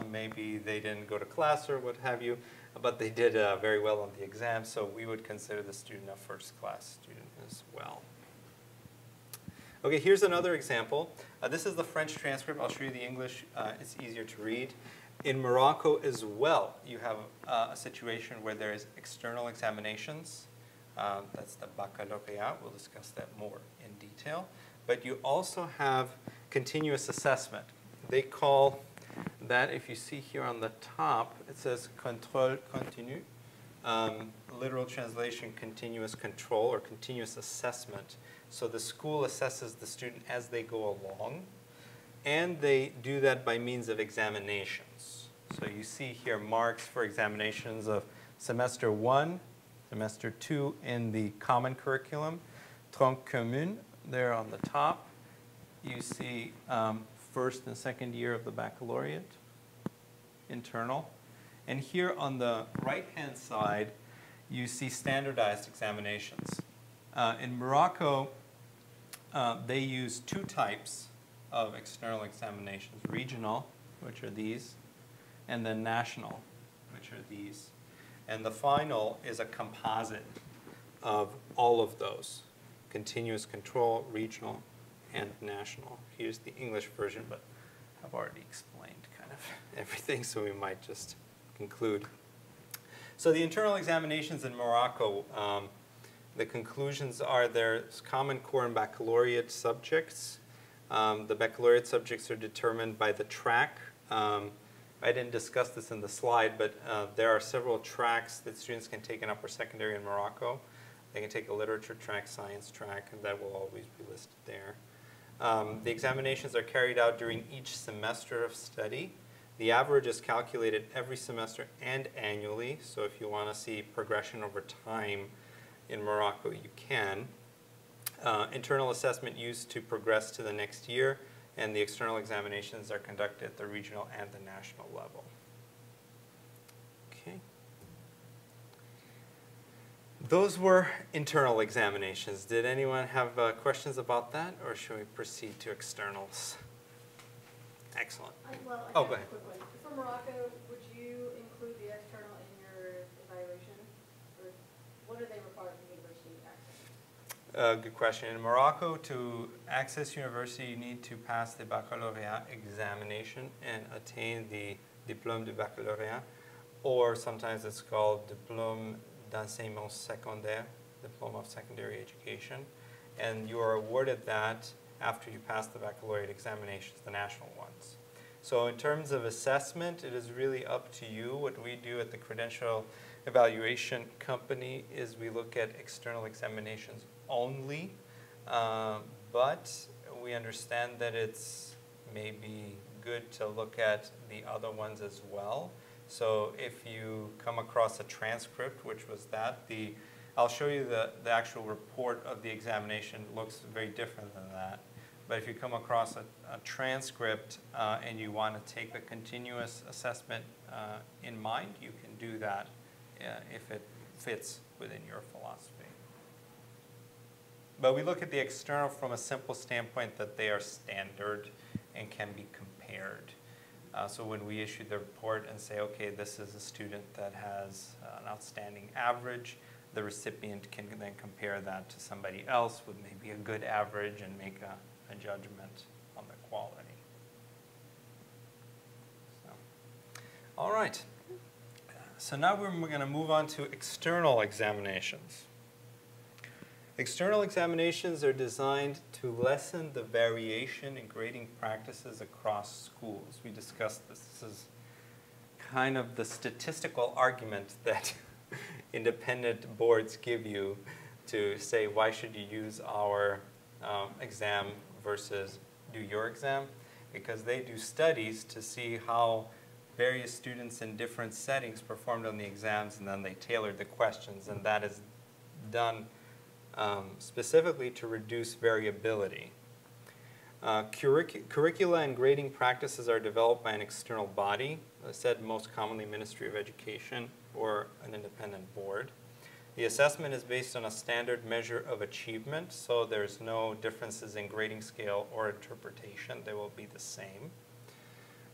maybe they didn't go to class or what have you, but they did very well on the exam, so we would consider the student a first class student as well. Okay, here's another example. This is the French transcript. I'll show you the English. It's easier to read. In Morocco as well, you have a situation where there is external examinations. That's the baccalauréat. We'll discuss that more in detail. But you also have continuous assessment. They call that, if you see here on the top, it says contrôle continu. Literal translation, continuous control or continuous assessment. So the school assesses the student as they go along, and they do that by means of examinations. So you see here marks for examinations of semester 1, semester 2 in the common curriculum, tronc commun there on the top. You see first and second year of the baccalaureate, internal. And here on the right-hand side, you see standardized examinations. In Morocco, they use two types of external examinations, regional, which are these, and then national, which are these. And the final is a composite of all of those, continuous control, regional, and national. Here's the English version, but I've already explained kind of everything, so we might just conclude. So the internal examinations in Morocco, the conclusions are there's common core and baccalaureate subjects. The baccalaureate subjects are determined by the track. I didn't discuss this in the slide, but there are several tracks that students can take in upper secondary in Morocco. They can take a literature track, science track, and that will always be listed there. The examinations are carried out during each semester of study. The average is calculated every semester and annually, so if you want to see progression over time in Morocco, you can. Internal assessment used to progress to the next year, and the external examinations are conducted at the regional and the national level. Okay. Those were internal examinations. Did anyone have questions about that, or should we proceed to externals? Excellent. Well, I oh, have go a ahead. quick one. For Morocco, would you include the external in your evaluation? Or what do they require from university access? Good question. In Morocco, to access university, you need to pass the baccalaureate examination and attain the diplôme de baccalauréat, or sometimes it's called diplôme d'enseignement secondaire, diploma of secondary education, and you are awarded that after you pass the baccalaureate examinations, the national ones. So in terms of assessment, it is really up to you. What we do at the Credential Evaluation Company is we look at external examinations only, but we understand that it's maybe good to look at the other ones as well. So if you come across a transcript, which was that, I'll show you the actual report of the examination. It looks very different than that. But if you come across a transcript and you want to take the continuous assessment in mind, you can do that if it fits within your philosophy. But we look at the external from a simple standpoint that they are standard and can be compared. So when we issue the report and say, okay, this is a student that has an outstanding average, the recipient can then compare that to somebody else with maybe a good average and make a judgment on the quality. So, all right. So now we're going to move on to external examinations. External examinations are designed to lessen the variation in grading practices across schools. We discussed this. This is kind of the statistical argument that independent boards give you to say, why should you use our exam versus do your exam? Because they do studies to see how various students in different settings performed on the exams, and then they tailored the questions, and that is done specifically to reduce variability. Curricula and grading practices are developed by an external body, said most commonly Ministry of Education or an independent board. The assessment is based on a standard measure of achievement, so there's no differences in grading scale or interpretation. They will be the same.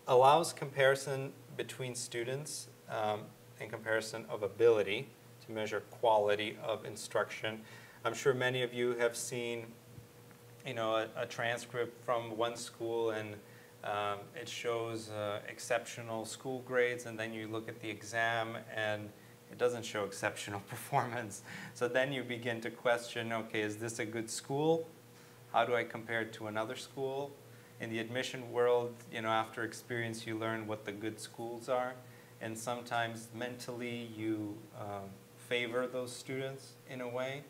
Allows comparison between students and comparison of ability to measure quality of instruction. I'm sure many of you have seen, a transcript from one school, and it shows exceptional school grades, and then you look at the exam and it doesn't show exceptional performance. So then you begin to question, okay, is this a good school? How do I compare it to another school? In the admission world, after experience, you learn what the good schools are, and sometimes mentally you favor those students in a way.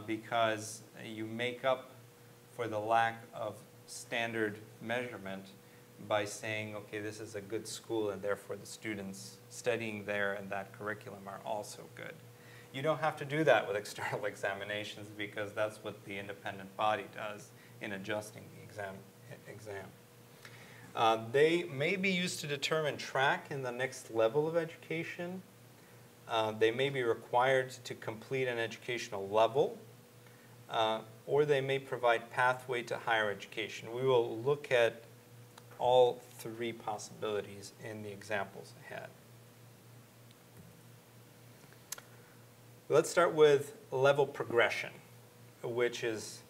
Because you make up for the lack of standard measurement by saying, okay, this is a good school, and therefore the students studying there and that curriculum are also good. You don't have to do that with external examinations, because that's what the independent body does in adjusting the exam. They may be used to determine track in the next level of education. They may be required to complete an educational level, or they may provide pathway to higher education. We will look at all three possibilities in the examples ahead. Let's start with level progression, which is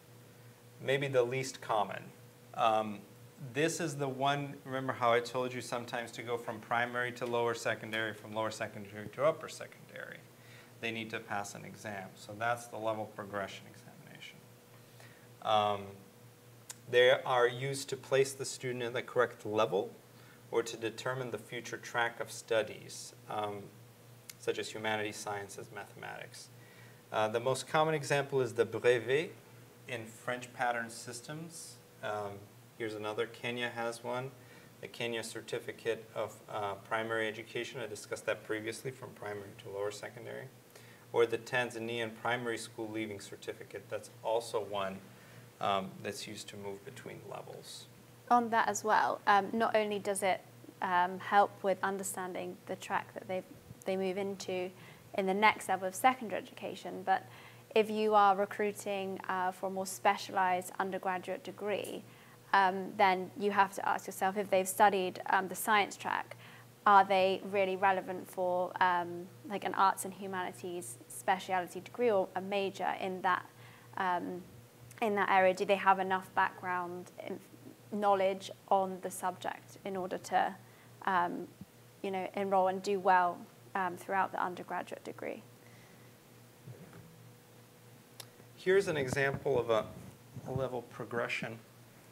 maybe the least common. This is the one, remember how I told you sometimes to go from primary to lower secondary, from lower secondary to upper secondary. They need to pass an exam. So that's the level progression examination. They are used to place the student in the correct level or to determine the future track of studies, such as humanities, sciences, mathematics. The most common example is the brevet in French pattern systems. Here's another. Kenya has one, the Kenya Certificate of Primary Education. I discussed that previously, from primary to lower secondary. Or the Tanzanian Primary School Leaving Certificate. That's also one that's used to move between levels. On that as well, not only does it help with understanding the track that they move into in the next level of secondary education, but if you are recruiting for a more specialized undergraduate degree, then you have to ask yourself, if they've studied the science track, are they really relevant for like an arts and humanities speciality degree or a major in that area? Do they have enough background knowledge on the subject in order to enroll and do well throughout the undergraduate degree? Here's an example of a level progression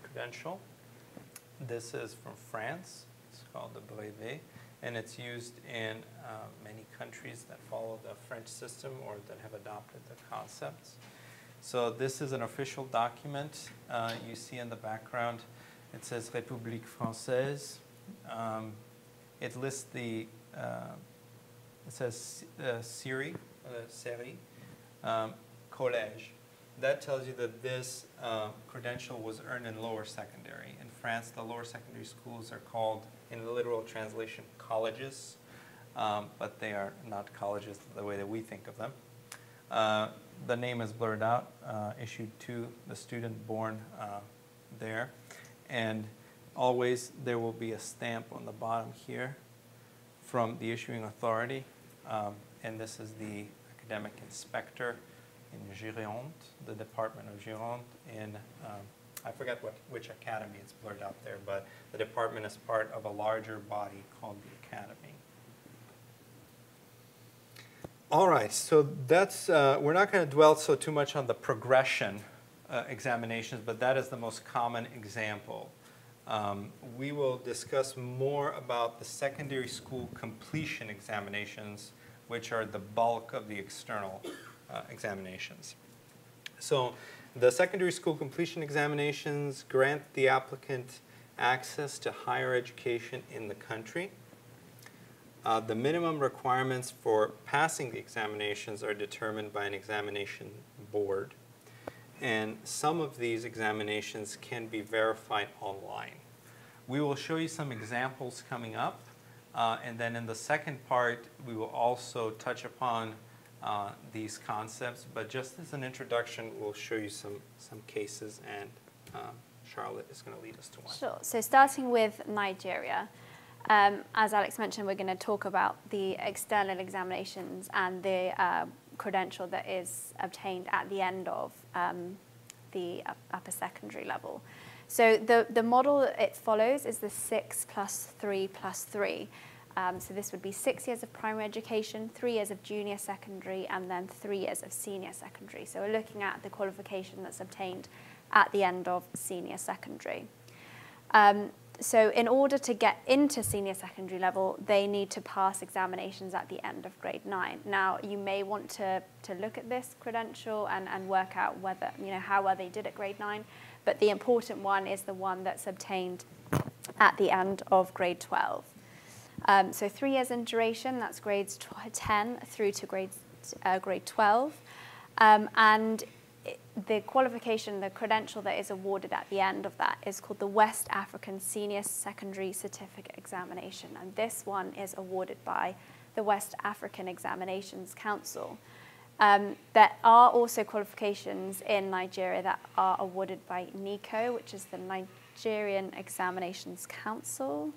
credential. This is from France. It's called the brevet, and it's used in many countries that follow the French system or that have adopted the concepts. So this is an official document. You see in the background, it says République Française. It lists the, it says série, collège. That tells you that this credential was earned in lower secondary. In France, the lower secondary schools are called, in the literal translation, colleges, but they are not colleges the way that we think of them. The name is blurred out, issued to the student born there. And always there will be a stamp on the bottom here from the issuing authority. And this is the academic inspector in Gironde, the Department of Gironde in, I forget which academy, it's blurred out there, but the department is part of a larger body called the academy. All right, so that's, we're not going to dwell so too much on the progression examinations, but that is the most common example. We will discuss more about the secondary school completion examinations, which are the bulk of the external examinations. So the secondary school completion examinations grant the applicant access to higher education in the country. The minimum requirements for passing the examinations are determined by an examination board. And some of these examinations can be verified online. We will show you some examples coming up. And then in the second part, we will also touch upon these concepts. But just as an introduction, we'll show you some cases, and Charlotte is going to lead us to one. Sure. So starting with Nigeria, as Alex mentioned, we're going to talk about the external examinations and the credential that is obtained at the end of the upper secondary level. So the model it follows is the 6 + 3 + 3. So this would be 6 years of primary education, 3 years of junior secondary, and then 3 years of senior secondary. So we're looking at the qualification that's obtained at the end of senior secondary. So in order to get into senior secondary level, they need to pass examinations at the end of grade 9. Now, you may want to look at this credential and work out whether, how well they did at grade 9, but the important one is the one that's obtained at the end of grade 12. So 3 years in duration, that's grades 10 through to grade 12. And the qualification, the credential that is awarded at the end of that is called the West African Senior Secondary Certificate Examination. And this one is awarded by the West African Examinations Council. There are also qualifications in Nigeria that are awarded by NICO, which is the Nigerian Examinations Council.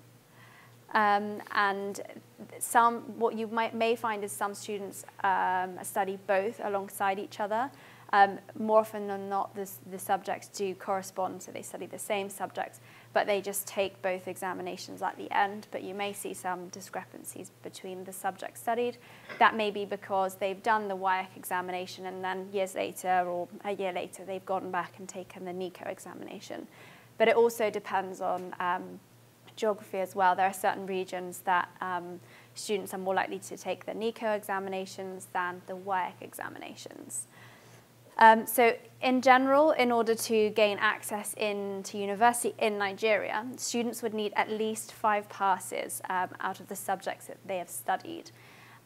And what you may find is some students study both alongside each other. More often than not, the subjects do correspond, so they study the same subjects, but they just take both examinations at the end. But you may see some discrepancies between the subjects studied. That may be because they've done the WIAC examination and then years later or a year later, they've gone back and taken the NICO examination. But it also depends on geography as well. There are certain regions that students are more likely to take the NICO examinations than the WIAC examinations. So in general, in order to gain access into university in Nigeria, students would need at least 5 passes out of the subjects that they have studied.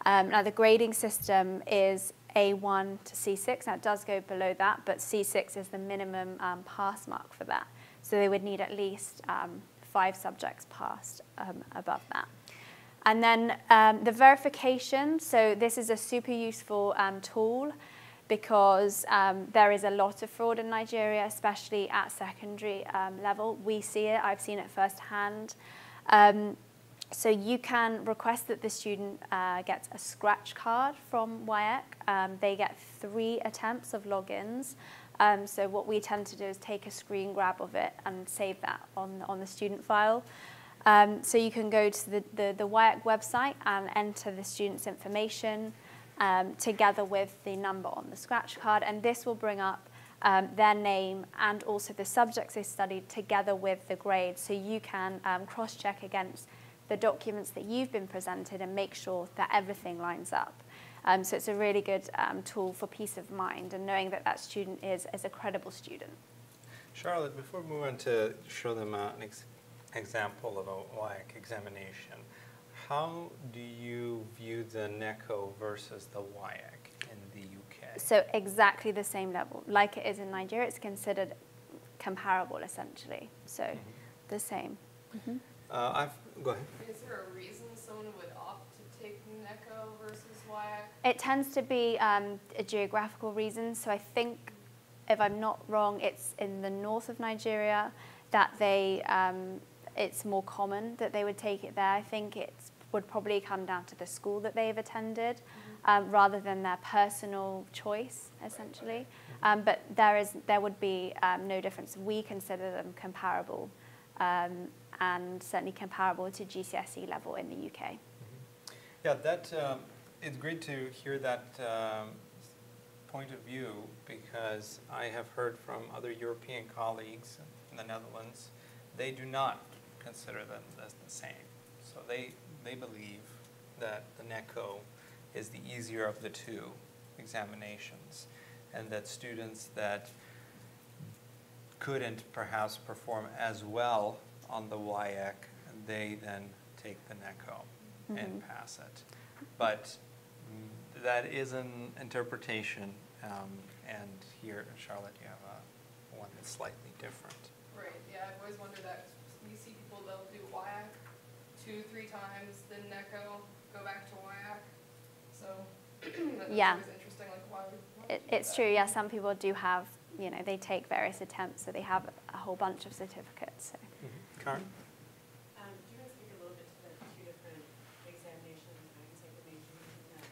Now the grading system is A1 to C6. Now it does go below that, but C6 is the minimum pass mark for that. So they would need at least 5 subjects passed above that. And then the verification, so this is a super useful tool because there is a lot of fraud in Nigeria, especially at secondary level. We see it, I've seen it firsthand. So you can request that the student gets a scratch card from WIAC. They get 3 attempts of logins. So what we tend to do is take a screen grab of it and save that on the student file. So you can go to the WIAC website and enter the student's information together with the number on the scratch card, and this will bring up their name and also the subjects they studied together with the grade, so you can cross-check against the documents that you've been presented and make sure that everything lines up. So it's a really good tool for peace of mind and knowing that that student is a credible student. Charlotte, before we move on to show them an example of a WIAC examination, how do you view the NECO versus the WIAC in the UK? So exactly the same level. Like it is in Nigeria, it's considered comparable essentially. So the same. Go ahead. Is there a reason someone would opt to take NECO versus WIAC? It tends to be a geographical reason. So I think, if I'm not wrong, it's in the north of Nigeria that they, it's more common that they would take it there. I think it would probably come down to the school that they've attended rather than their personal choice, essentially. But there would be no difference. We consider them comparable and certainly comparable to GCSE level in the UK. Yeah, that it's great to hear that point of view, because I have heard from other European colleagues in the Netherlands, they do not consider them as the same. So they believe that the NECO is the easier of the two examinations, and that students that couldn't perhaps perform as well on the WIAC, they then take the NECO and pass it. But that is an interpretation, and here, Charlotte, you have one that's slightly different. Right, yeah, I've always wondered that. We see people, they'll do WIAC 2-3 times, then NECO, go back to WIAC. So that's always interesting, like why It's true, yeah, some people do have, you know, they take various attempts, so they have a whole bunch of certificates. So. Karen? Do you want to speak a little bit to the two different examinations and examinations?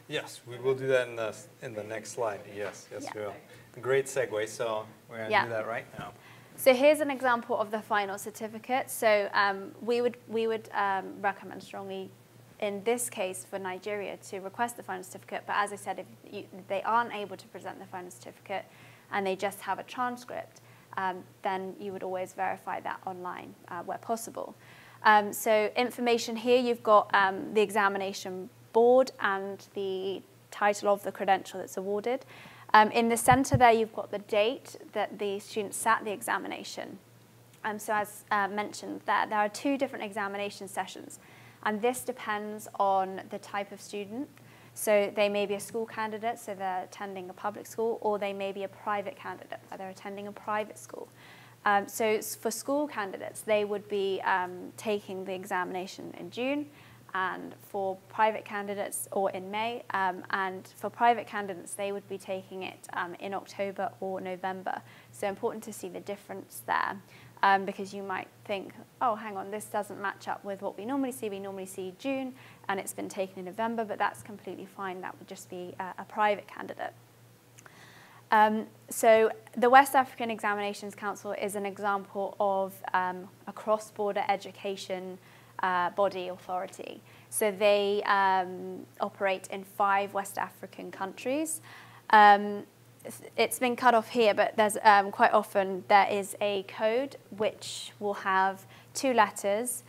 Yes, we will do that in the next slide. Yes, we will. Great segue, so we're going to do that right now. So here's an example of the final certificate. So we would recommend strongly, in this case for Nigeria, to request the final certificate. But as I said, if they aren't able to present the final certificate and they just have a transcript, then you would always verify that online where possible. So information here, you've got the examination board and the title of the credential that's awarded. In the center there, you've got the date that the student sat the examination. So as mentioned, there are 2 different examination sessions, and this depends on the type of student. So they may be a school candidate, so they're attending a public school, or they may be a private candidate, where they're attending a private school. So for school candidates, they would be taking the examination in June, and for private candidates, or in May, and for private candidates, they would be taking it in October or November. So important to see the difference there, because you might think, oh, hang on, this doesn't match up with what we normally see. We normally see June, and it's been taken in November, but that's completely fine. That would just be a private candidate. So the West African Examinations Council is an example of a cross-border education body authority. So they operate in 5 West African countries. It's been cut off here, but there's quite often there is a code which will have 2 letters,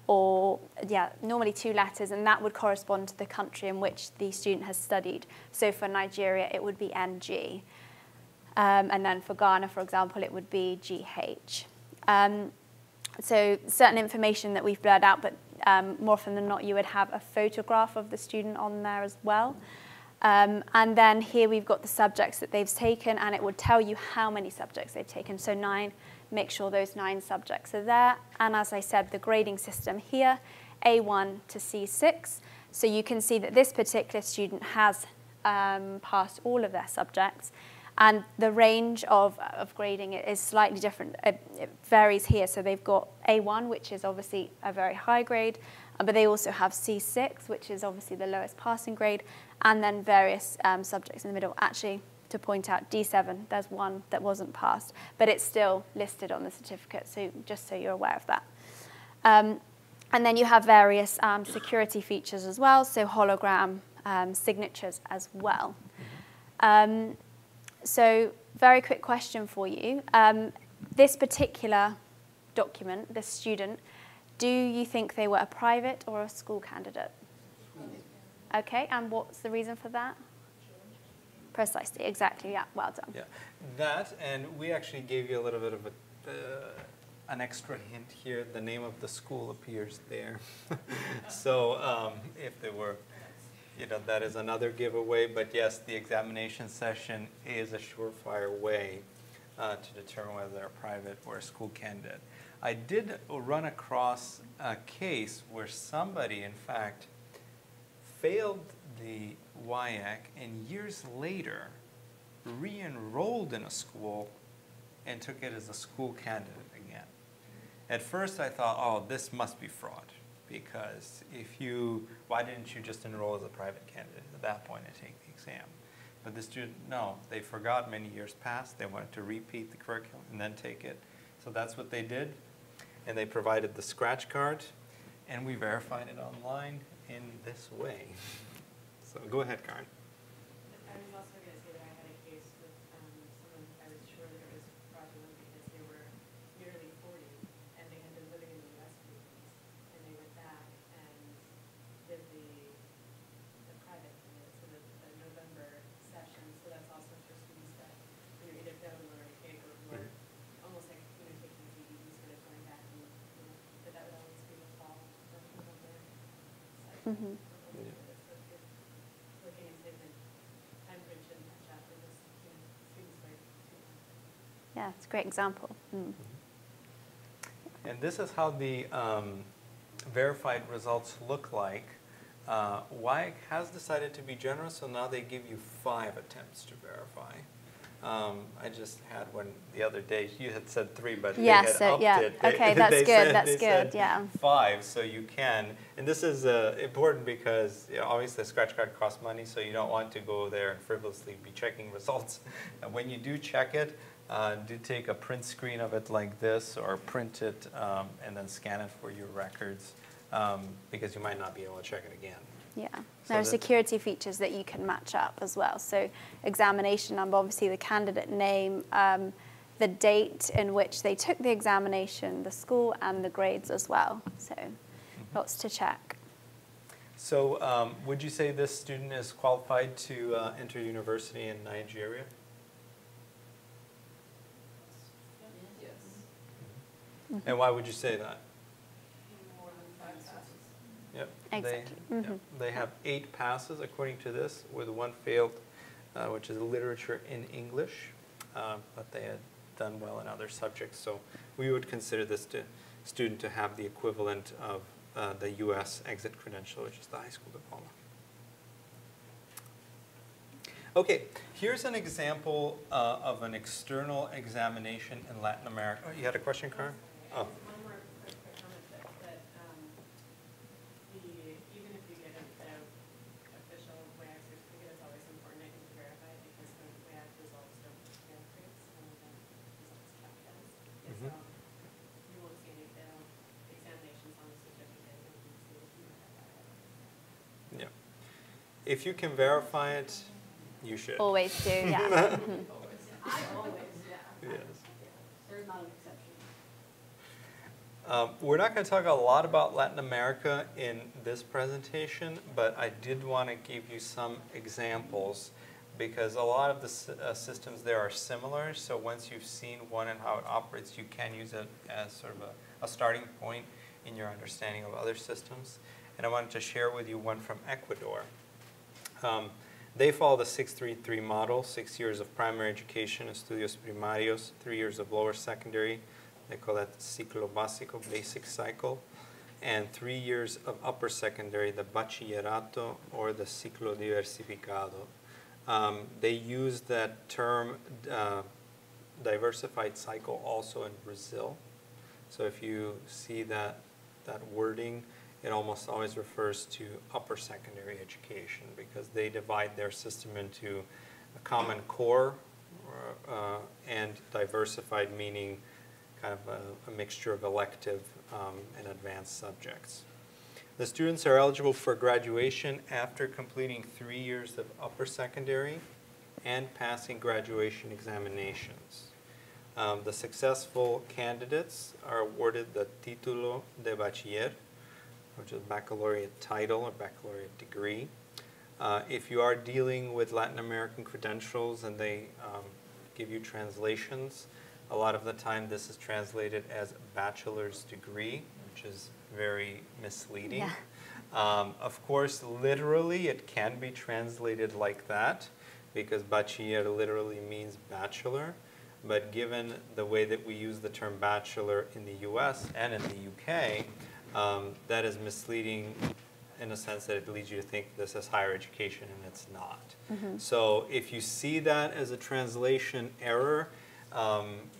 normally 2 letters, and that would correspond to the country in which the student has studied. So for Nigeria, it would be NG. And then for Ghana, for example, it would be GH. So certain information that we've blurred out, but more often than not, you would have a photograph of the student on there as well. And then here we've got the subjects that they've taken, and it would tell you how many subjects they've taken. So 9, make sure those 9 subjects are there. And as I said, the grading system here, A1 to C6. So you can see that this particular student has passed all of their subjects. And the range of grading is slightly different. It varies here. So they've got A1, which is obviously a very high grade, but they also have C6, which is obviously the lowest passing grade, and then various subjects in the middle. Actually, to point out, D7, there's one that wasn't passed, but it's still listed on the certificate, so just so you're aware of that. And then you have various security features as well, so hologram signatures as well. So very quick question for you. This particular document, this student, do you think they were a private or a school candidate? Okay, and what's the reason for that? Precisely, exactly, yeah, well done. Yeah, that, and we actually gave you a little bit of an extra hint here. The name of the school appears there. So if they were, that is another giveaway, but yes, the examination session is a surefire way to determine whether they're a private or a school candidate. I did run across a case where somebody, in fact, failed the WIAC and years later re-enrolled in a school and took it as a school candidate again. At first I thought, oh, this must be fraud, because why didn't you just enroll as a private candidate at that point and take the exam? But the student, no, they forgot, many years passed, they wanted to repeat the curriculum and then take it. So that's what they did, and they provided the scratch card, and we verified it online in this way. So go ahead, Karen. I was also going to say that I had a case with someone I was sure that it was fraudulent because they were nearly 40 and they had been living in the U.S. for years. And they went back and did the private, so the November session. So that's also for students that when you're either failing or okay, go to work, almost like taking a GED instead of going back and but that would always be the fall for November cycle. Mhm. Looking and saving time crunch and catch up with this, students like Yeah, it's a great example. Mm. And this is how the verified results look like. WIAC has decided to be generous, so now they give you 5 attempts to verify. I just had one the other day. You had said 3, but Yeah, they had so upped yeah, it. okay, that's they good. Said, That's they good. said Yeah. 5, so you can. And this is important because obviously the scratch card costs money, so you don't want to go there and frivolously be checking results. And when you do check it, do take a print screen of it like this, or print it and then scan it for your records, because you might not be able to check it again. Yeah, So there are security features that you can match up as well. So examination number, obviously the candidate name, the date in which they took the examination, the school, and the grades as well. So lots to check. So would you say this student is qualified to enter university in Nigeria? Yes. And why would you say that? More than 5 passes. Yep. Exactly. Yep. They have 8 passes according to this, with 1 failed, which is literature in English, but they had done well in other subjects. So we would consider this student to have the equivalent of the U.S. exit credential, which is the high school diploma. Okay, here's an example of an external examination in Latin America. Oh, you had a question, Karen? Oh. One more quick comment that even if you get an official WIAC certificate, it's always important, I think, to verify it because the WIAC results don't get grades, only the results track does. So you won't see any failed examinations on the certificate. You can see if you verify it. Yeah. If you can verify it, you should. Always do, yeah. I always, yeah. Yes. There's not an exception. We're not going to talk a lot about Latin America in this presentation, but I did want to give you some examples because a lot of the systems there are similar. So once you've seen one and how it operates, you can use it as sort of a starting point in your understanding of other systems. And I wanted to share with you one from Ecuador. They follow the 6-3-3 model, 6 years of primary education, estudios primarios, 3 years of lower secondary. They call that ciclo básico, basic cycle, and 3 years of upper secondary, the bachillerato or the ciclo diversificado. They use that term diversified cycle also in Brazil. So if you see that wording, it almost always refers to upper secondary education because they divide their system into a common core and diversified, meaning kind of a mixture of elective and advanced subjects. The students are eligible for graduation after completing 3 years of upper secondary and passing graduation examinations. The successful candidates are awarded the título de bachiller, which is baccalaureate title or baccalaureate degree. If you are dealing with Latin American credentials and they give you translations, a lot of the time this is translated as bachelor's degree, which is very misleading. Yeah. Of course, literally it can be translated like that because bachiller literally means bachelor. But given the way that we use the term bachelor in the US and in the UK, that is misleading in a sense that it leads you to think this is higher education, and it's not. Mm-hmm. So if you see that as a translation error,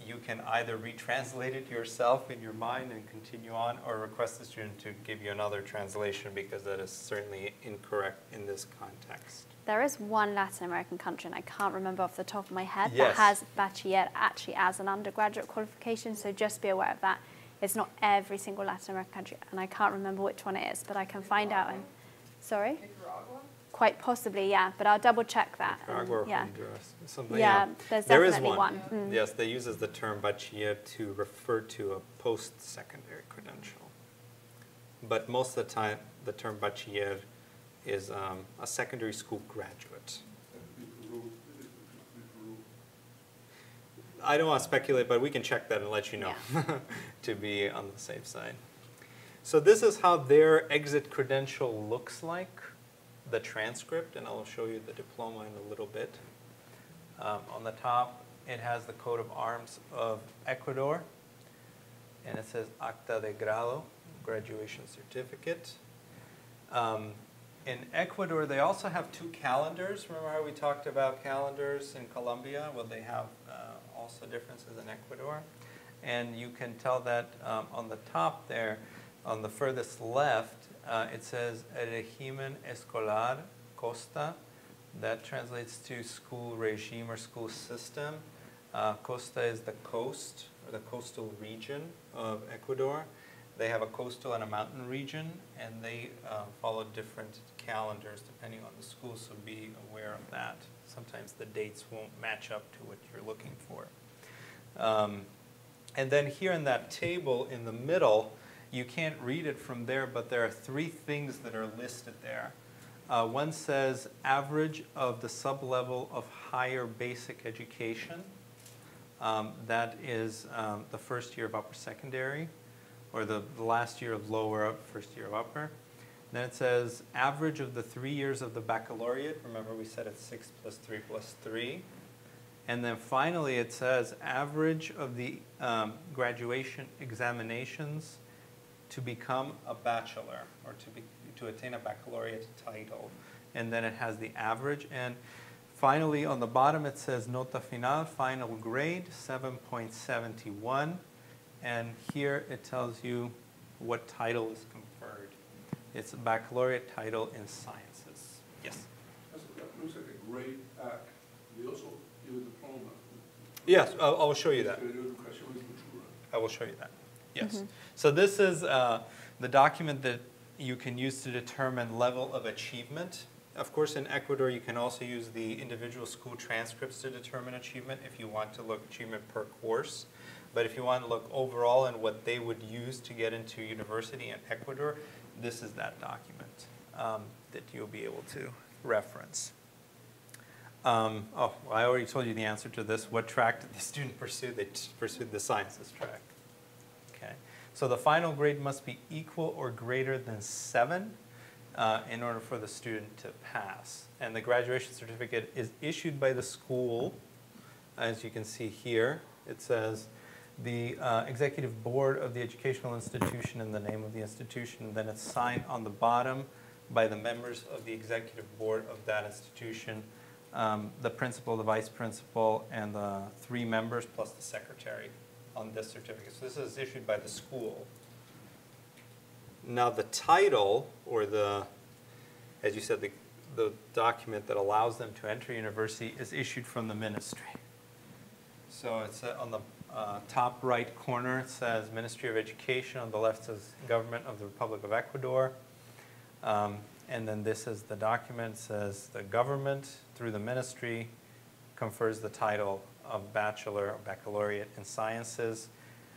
you can either retranslate it yourself in your mind and continue on, or request the student to give you another translation because that is certainly incorrect in this context. There is one Latin American country, and I can't remember off the top of my head, Yes. that has bachiller actually as an undergraduate qualification, so just be aware of that. It's not every single Latin American country, and I can't remember which one it is, but I can find out. And sorry? Nicaragua? Quite possibly, yeah, but I'll double check that. Nicaragua or Yeah. Honduras. Something, Yeah, there's there is definitely one. one. Mm. Yes, they uses the term bachiller to refer to a post-secondary credential. But most of the time, the term bachiller is a secondary school graduate. I don't want to speculate, but we can check that and let you know to be on the safe side. So this is how their exit credential looks like, the transcript, and I'll show you the diploma in a little bit. On the top, it has the coat of arms of Ecuador, and it says Acta de Grado, graduation certificate. In Ecuador, they also have 2 calendars. Remember how we talked about calendars in Colombia? Well, they have also differences in Ecuador. And you can tell that on the top there, on the furthest left, it says Régimen Escolar Costa. That translates to school regime or school system. Costa is the coast or the coastal region of Ecuador. They have a coastal and a mountain region, and they follow different calendars depending on the school, so be aware of that. Sometimes the dates won't match up to what you're looking for. And then here in that table in the middle, you can't read it from there, but there are 3 things that are listed there. One says average of the sub-level of higher basic education. That is the first year of upper secondary, or the last year of lower, first year of upper. Then it says average of the 3 years of the baccalaureate. Remember we said it's 6 plus 3 plus 3. And then finally it says average of the graduation examinations to become a bachelor, or to attain a baccalaureate title. And then it has the average. And finally on the bottom it says nota final, final grade, 7.71. And here it tells you what title is conferred. It's a baccalaureate title in sciences. Yes? That looks like a great act. They also give a diploma. Yes, I will show you that. I will show you that. Yes. So this is the document that you can use to determine level of achievement. Of course, in Ecuador, you can also use the individual school transcripts to determine achievement if you want to look achievement per course. But if you want to look overall and what they would use to get into university in Ecuador, this is that document that you'll be able to reference. Well, I already told you the answer to this. What track did the student pursue? They pursued the sciences track. Okay. So the final grade must be equal or greater than 7 in order for the student to pass. And the graduation certificate is issued by the school. As you can see here, it says the executive board of the educational institution in the name of the institution. Then it's signed on the bottom by the members of the executive board of that institution, the principal, the vice principal, and the 3 members plus the secretary on this certificate. So this is issued by the school. Now the title, or the, as you said, the document that allows them to enter university is issued from the ministry. So it's on the top right corner, it says Ministry of Education. On the left says Government of the Republic of Ecuador. And then this is the document. It says the government, through the ministry, confers the title of bachelor or baccalaureate in sciences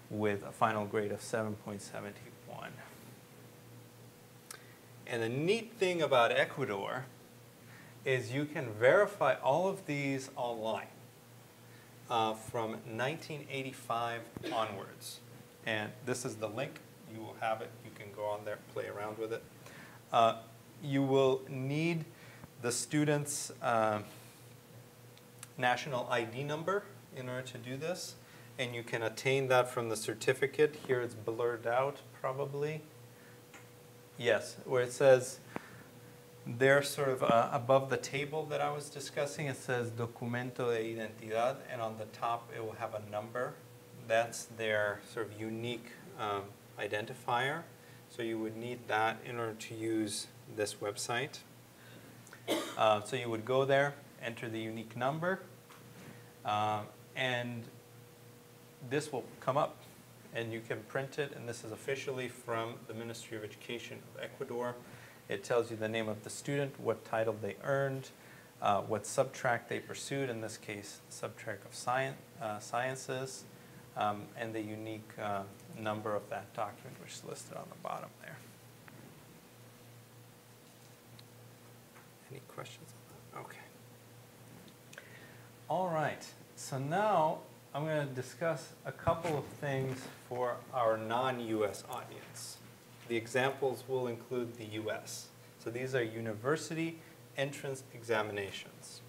with a final grade of 7.71. And the neat thing about Ecuador is you can verify all of these online from 1985 onwards. And this is the link. You will have it. You can go on there, play around with it. You will need the student's national ID number in order to do this. And you can attain that from the certificate. Here it's blurred out probably. Yes, where it says there sort of above the table that I was discussing, it says Documento de Identidad, and on the top it will have a number. That's their sort of unique identifier. So you would need that in order to use this website. So you would go there, enter the unique number, and this will come up. And you can print it, and this is officially from the Ministry of Education of Ecuador. It tells you the name of the student, what title they earned, what subtrack they pursued, in this case, the subtrack of sciences, and the unique number of that document, which is listed on the bottom there. Any questions on that? Okay. All right. So now I'm going to discuss a couple of things for our non-U.S. audience. The examples will include the U.S. So these are university entrance examinations.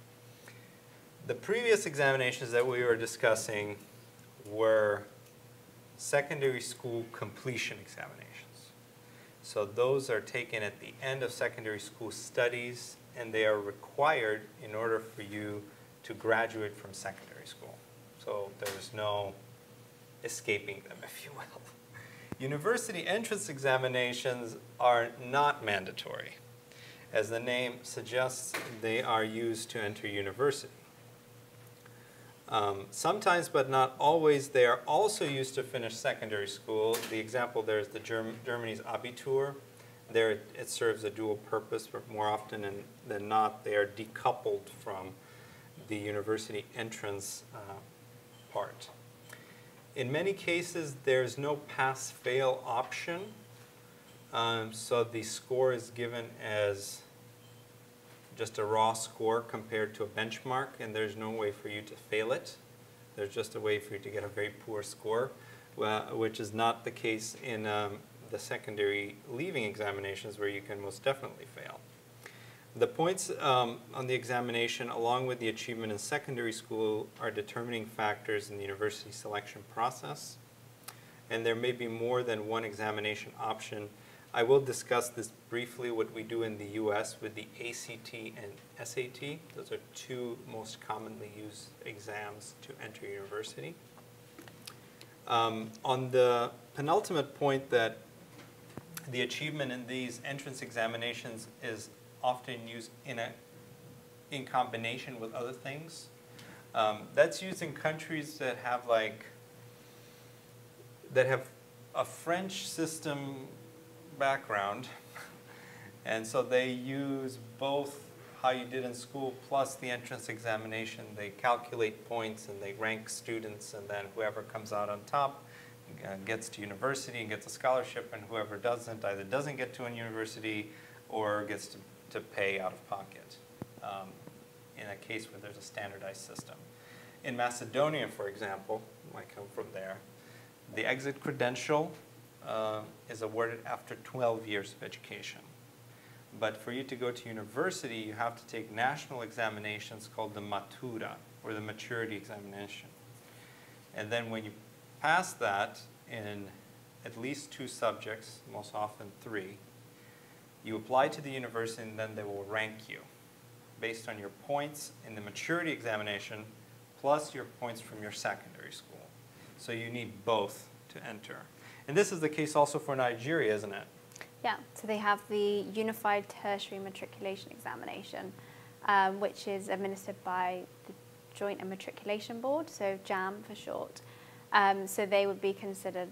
The previous examinations that we were discussing were secondary school completion examinations. So those are taken at the end of secondary school studies, and they are required in order for you to graduate from secondary school. So there's no escaping them, if you will. University entrance examinations are not mandatory. As the name suggests, they are used to enter university. Sometimes, but not always, they are also used to finish secondary school. The example there is the Germany's Abitur. There it serves a dual purpose, but more often than not, they are decoupled from the university entrance part. In many cases, there's no pass-fail option, so the score is given as just a raw score compared to a benchmark, and there's no way for you to fail it. There's just a way for you to get a very poor score, which is not the case in the secondary leaving examinations, where you can most definitely fail. The points on the examination, along with the achievement in secondary school, are determining factors in the university selection process, and there may be more than one examination option. I will discuss this briefly, what we do in the U.S. with the ACT and SAT. Those are two most commonly used exams to enter university. On the penultimate point, that the achievement in these entrance examinations is often used in combination with other things. That's used in countries that have a French system background, and so they use both how you did in school plus the entrance examination. They calculate points and they rank students, and then whoever comes out on top gets to university and gets a scholarship, and whoever doesn't either doesn't get to a university or gets to pay out of pocket in a case where there's a standardized system. In Macedonia, for example, I come from there, the exit credential is awarded after 12 years of education. But for you to go to university, you have to take national examinations called the matura, or the maturity examination. And then when you pass that in at least 2 subjects, most often 3, you apply to the university, and then they will rank you based on your points in the maturity examination plus your points from your secondary school. So you need both to enter. And this is the case also for Nigeria, isn't it? Yeah, so they have the Unified Tertiary Matriculation Examination, which is administered by the Joint Immatriculation Board, so JAM for short. So they would be considered,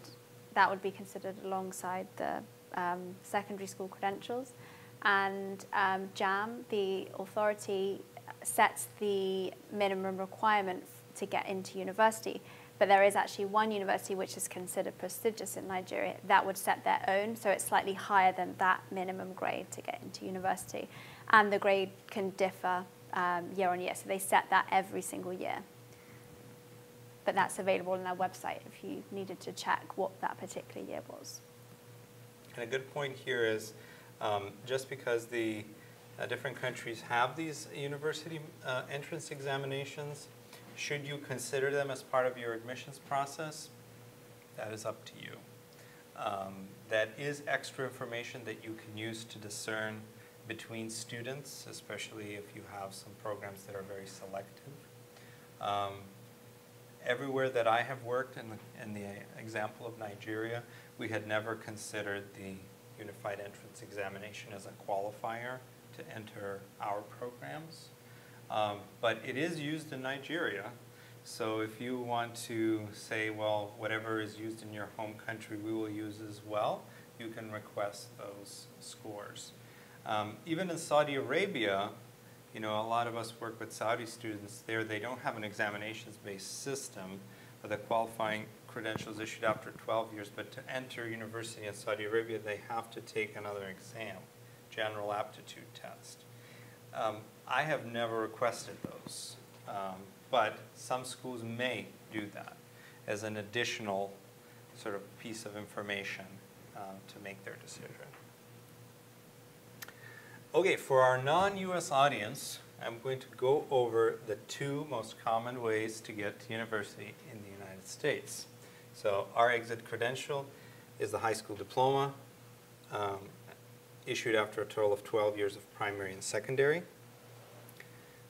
that would be considered alongside the secondary school credentials. And JAM, the authority, sets the minimum requirement to get into university. But there is actually one university which is considered prestigious in Nigeria that would set their own, so it's slightly higher than that minimum grade to get into university. And the grade can differ year on year, so they set that every single year. But that's available on their website if you needed to check what that particular year was. And a good point here is just because the different countries have these university entrance examinations, should you consider them as part of your admissions process? That is up to you. That is extra information that you can use to discern between students, especially if you have some programs that are very selective. Everywhere that I have worked, in the example of Nigeria, we had never considered the Unified Entrance Examination as a qualifier to enter our programs. But it is used in Nigeria, so if you want to say, well, whatever is used in your home country we will use as well, you can request those scores. Even in Saudi Arabia, you know, a lot of us work with Saudi students there. They don't have an examinations-based system, but the qualifying credentials issued after 12 years. But to enter university in Saudi Arabia, they have to take another exam, general aptitude test. I have never requested those, but some schools may do that as an additional sort of piece of information to make their decision. Okay, for our non-US audience, I'm going to go over the two most common ways to get to university in the United States. So our exit credential is the high school diploma, issued after a total of 12 years of primary and secondary.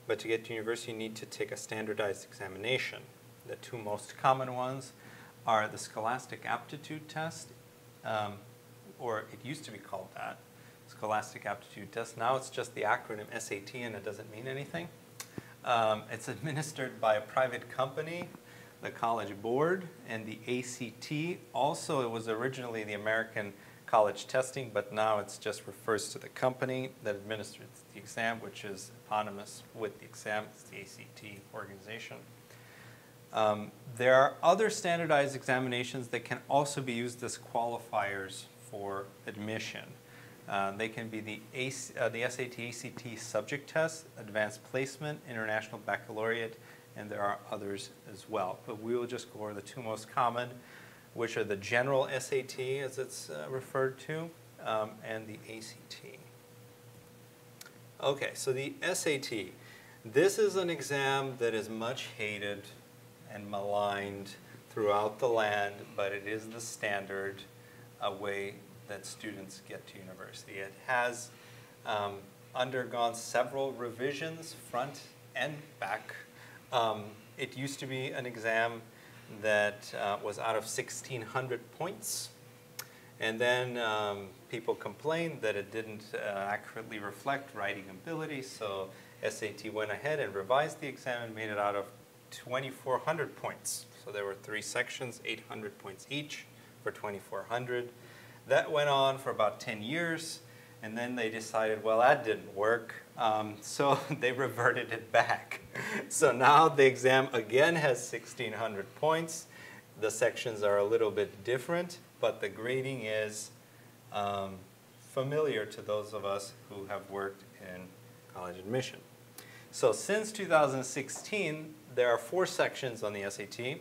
But to get to university, you need to take a standardized examination. The two most common ones are the Scholastic Aptitude Test, or it used to be called that, Scholastic Aptitude Test. Now it's just the acronym SAT, and it doesn't mean anything. It's administered by a private company, the College Board, and the ACT. Also, it was originally the American College Testing, but now it just refers to the company that administers the exam, which is eponymous with the exam. It's the ACT organization. There are other standardized examinations that can also be used as qualifiers for admission. They can be the SAT-ACT subject test, advanced placement, international baccalaureate, and there are others as well. But we will just go over the two most common, which are the general SAT, as it's referred to, and the ACT. Okay, so the SAT. This is an exam that is much hated and maligned throughout the land, but it is the standard way that students get to university. It has undergone several revisions, front and back. It used to be an exam that was out of 1,600 points. And then people complained that it didn't accurately reflect writing ability, so SAT went ahead and revised the exam and made it out of 2,400 points. So there were 3 sections, 800 points each for 2,400. That went on for about 10 years, and then they decided, well, that didn't work, so they reverted it back. So now the exam again has 1,600 points. The sections are a little bit different, but the grading is familiar to those of us who have worked in college admission. So since 2016, there are 4 sections on the SAT.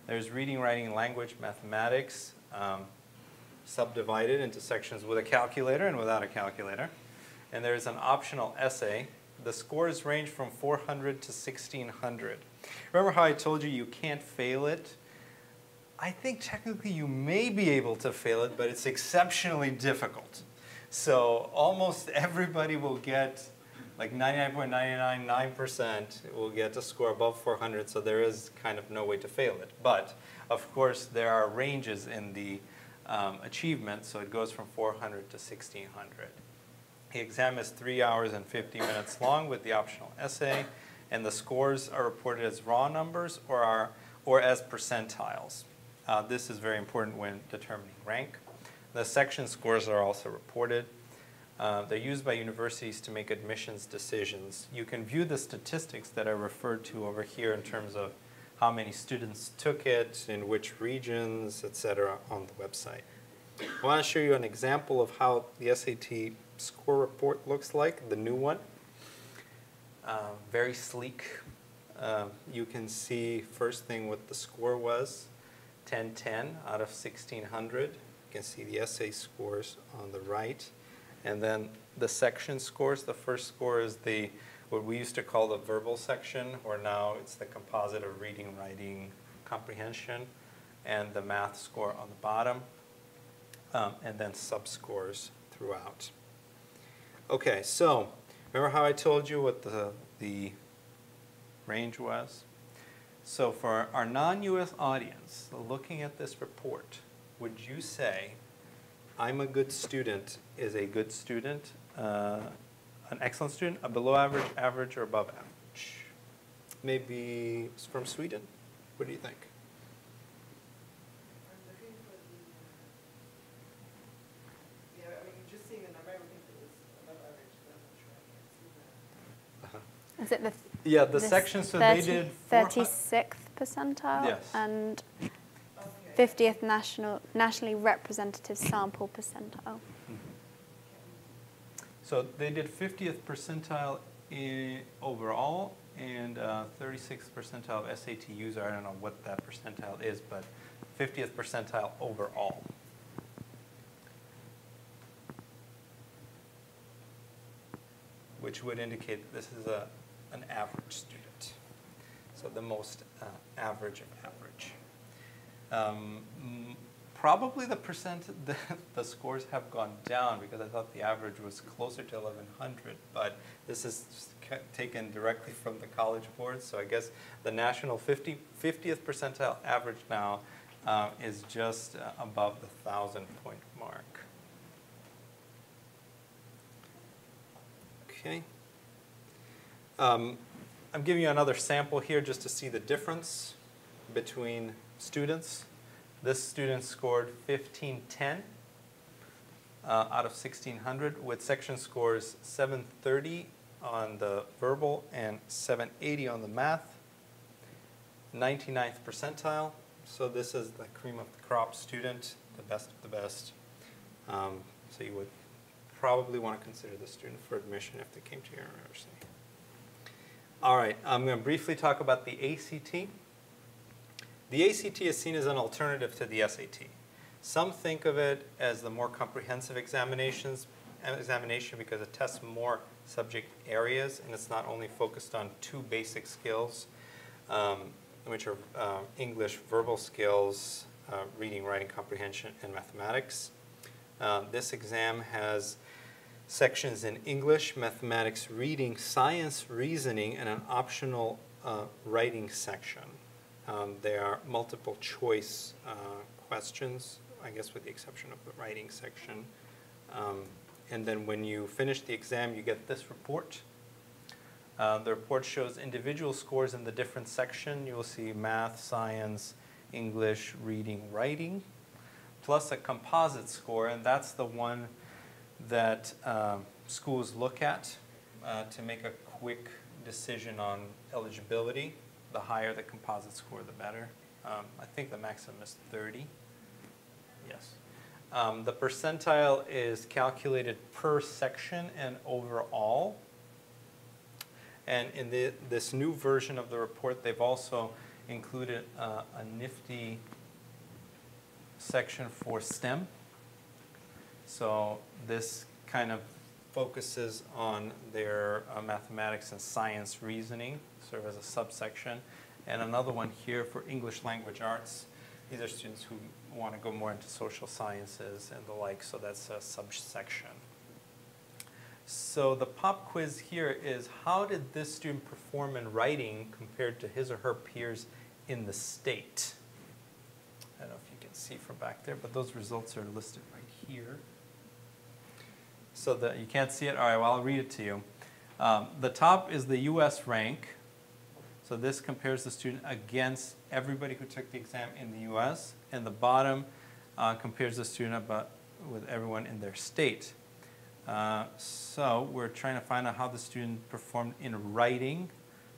There's reading, writing, language, mathematics, subdivided into sections with a calculator and without a calculator. And there's an optional essay. The scores range from 400 to 1,600. Remember how I told you you can't fail it? I think technically you may be able to fail it, but it's exceptionally difficult. So almost everybody will get, like 99.999% will get a score above 400, so there is kind of no way to fail it. But, of course, there are ranges in the achievement, so it goes from 400 to 1,600. The exam is 3 hours and 50 minutes long with the optional essay, and the scores are reported as raw numbers or as percentiles. This is very important when determining rank. The section scores are also reported. They're used by universities to make admissions decisions. You can view the statistics that I referred to over here in terms of how many students took it, in which regions, etc., on the website. I want to show you an example of how the SAT score report looks like, the new one. Very sleek. You can see first thing what the score was, 1010 out of 1,600. You can see the essay scores on the right. And then the section scores. The first score is what we used to call the verbal section, or now it's the composite of reading, writing, comprehension, and the math score on the bottom, and then sub-scores throughout. Okay, so remember how I told you what the range was? So for our non-US audience, looking at this report, would you say, I'm a good student is a good student, an excellent student, a below average, average, or above average? Maybe it's from Sweden? What do you think? I'm looking for the, yeah, I mean, just seeing the number, I would think it was above average. Is it the Yeah, the section, so they did 36th percentile Yes. and 50th nationally representative sample percentile. So they did 50th percentile overall and 36th percentile of SAT user. I don't know what that percentile is, but 50th percentile overall. Which would indicate that this is an average student. So the most average of average. Probably the scores have gone down because I thought the average was closer to 1100, but this is taken directly from the College Board. So I guess the national 50th percentile average now is just above the 1,000-point mark. Okay. I'm giving you another sample here just to see the difference between students. This student scored 1510 out of 1600 with section scores 730 on the verbal and 780 on the math. 99th percentile. So this is the cream of the crop student, the best of the best. So you would probably want to consider the student for admission if they came to your university. All right, I'm going to briefly talk about the ACT. The ACT is seen as an alternative to the SAT. Some think of it as the more comprehensive examination because it tests more subject areas and it's not only focused on 2 basic skills, which are English verbal skills, reading, writing, comprehension, and mathematics. This exam has sections in English, mathematics, reading, science, reasoning, and an optional writing section. There are multiple choice questions, I guess with the exception of the writing section. And then when you finish the exam, you get this report. The report shows individual scores in the different section. You will see math, science, English, reading, writing, plus a composite score, and that's the one that schools look at to make a quick decision on eligibility. The higher the composite score, the better. I think the maximum is 30. Yes. The percentile is calculated per section and overall. And in this new version of the report, they've also included a nifty section for STEM. So this kind of focuses on their mathematics and science reasoning, sort of as a subsection. And another one here for English language arts. These are students who want to go more into social sciences and the like, so that's a subsection. So the pop quiz here is, how did this student perform in writing compared to his or her peers in the state? I don't know if you can see from back there, but those results are listed right here. So that you can't see it? All right, well, I'll read it to you. The top is the US rank. So this compares the student against everybody who took the exam in the US. And the bottom compares the student with everyone in their state. So we're trying to find out how the student performed in writing.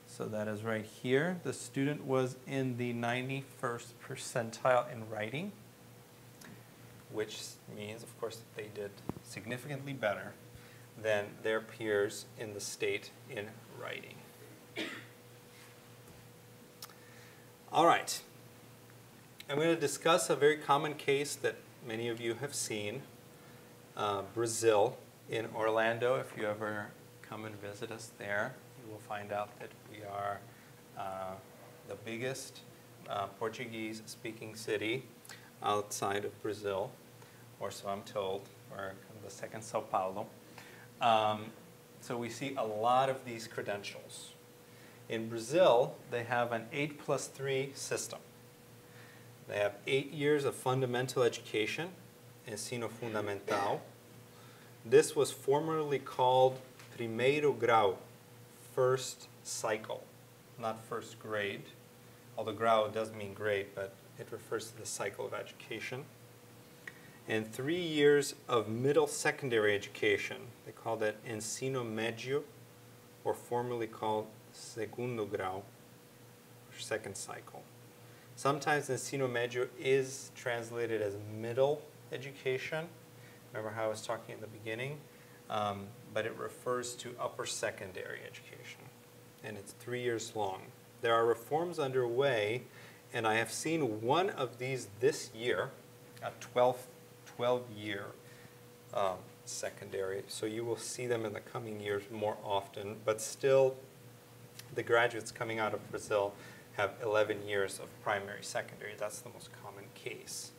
So that is right here. The student was in the 91st percentile in writing, which means, of course, that they did significantly better than their peers in the state in writing. All right. I'm going to discuss a very common case that many of you have seen, Brazil in Orlando. If you ever come and visit us there, you will find out that we are the biggest Portuguese-speaking city outside of Brazil, or so I'm told. We're the second Sao Paulo. So we see a lot of these credentials. In Brazil, they have an 8+3 system. They have 8 years of fundamental education, ensino fundamental. This was formerly called primeiro grau, first cycle, not first grade. Although grau does mean grade, but it refers to the cycle of education. And 3 years of middle secondary education. They call that ensino médio, or formerly called segundo grau, or second cycle. Sometimes ensino medio is translated as middle education. Remember how I was talking in the beginning? But it refers to upper secondary education, and it's 3 years long. There are reforms underway, and I have seen one of these this year, a 12-year secondary. So you will see them in the coming years more often, but still the graduates coming out of Brazil have 11 years of primary secondary. That's the most common case.